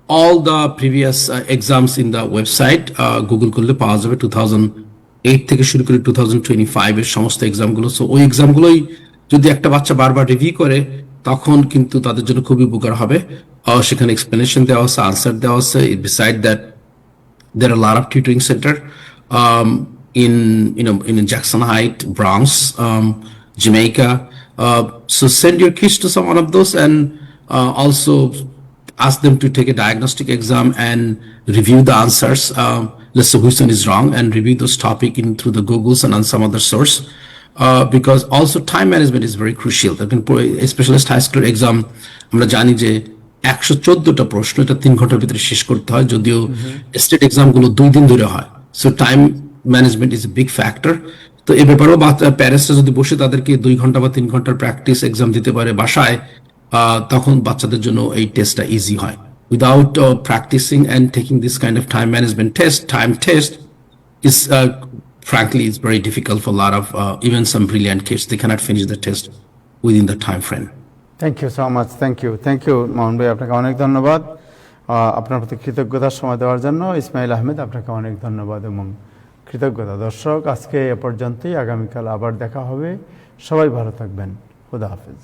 Speaker 3: all the previous exams in the website Google করলে পাওয়া যাবে। 2008 থেকে শুরু করে 2025 এর সমস্ত এক্সামগুলো। সো ওই এক্সামগুলোই যদি একটা বাচ্চা বারবার রিভিউ করে তখন কিন্তু তাদের জন্য খুবই উপকার হবে। সেখানে এক্সপ্লেনেশন দেওয়া আছে, আনসার দেওয়া আছে। Beside that, there are a lot of tutoring center in Jackson Heights, Bronx, Jamaica. So send your kids to some one of those, and also ask them to take a diagnostic exam and review the answers. Let's say which one is wrong, and review those topic through the Googles and on some other source. Because also time management is very crucial. A specialist high school exam, আমরা জানি যে 114টা প্রশ্ন, এটা 3 ঘন্টার ভিতরে শেষ করতে হয়, যদিও স্টেট এক্সাম গুলো 2 দিন ধরে হয়। So time management is a big factor. তো এই ব্যাপারেও প্যারেন্টসরা যদি বসে তাদেরকে 2 ঘন্টা বা 3 ঘন্টার প্র্যাকটিস এক্সাম দিতে পারে বাসায়, তখন বাচ্চাদের জন্য এই টেস্টটা ইজি হয়। Without practicing and taking this kind of time management time test is frankly is very difficult for a lot of even some brilliant kids. They cannot finish the test within the time frame.
Speaker 1: Thank you so much. Thank you Mamun ভাই, আপনাকে অনেক ধন্যবাদ আপনার প্রতি কৃতজ্ঞতার সময় দেওয়ার জন্য। ইসমাইল আহমেদ, আপনাকে অনেক ধন্যবাদ এবং কৃতজ্ঞতা। দর্শক, আজকে এ পর্যন্তই। আগামীকাল আবার দেখা হবে। সবাই ভালো থাকবেন। খুদা হাফেজ।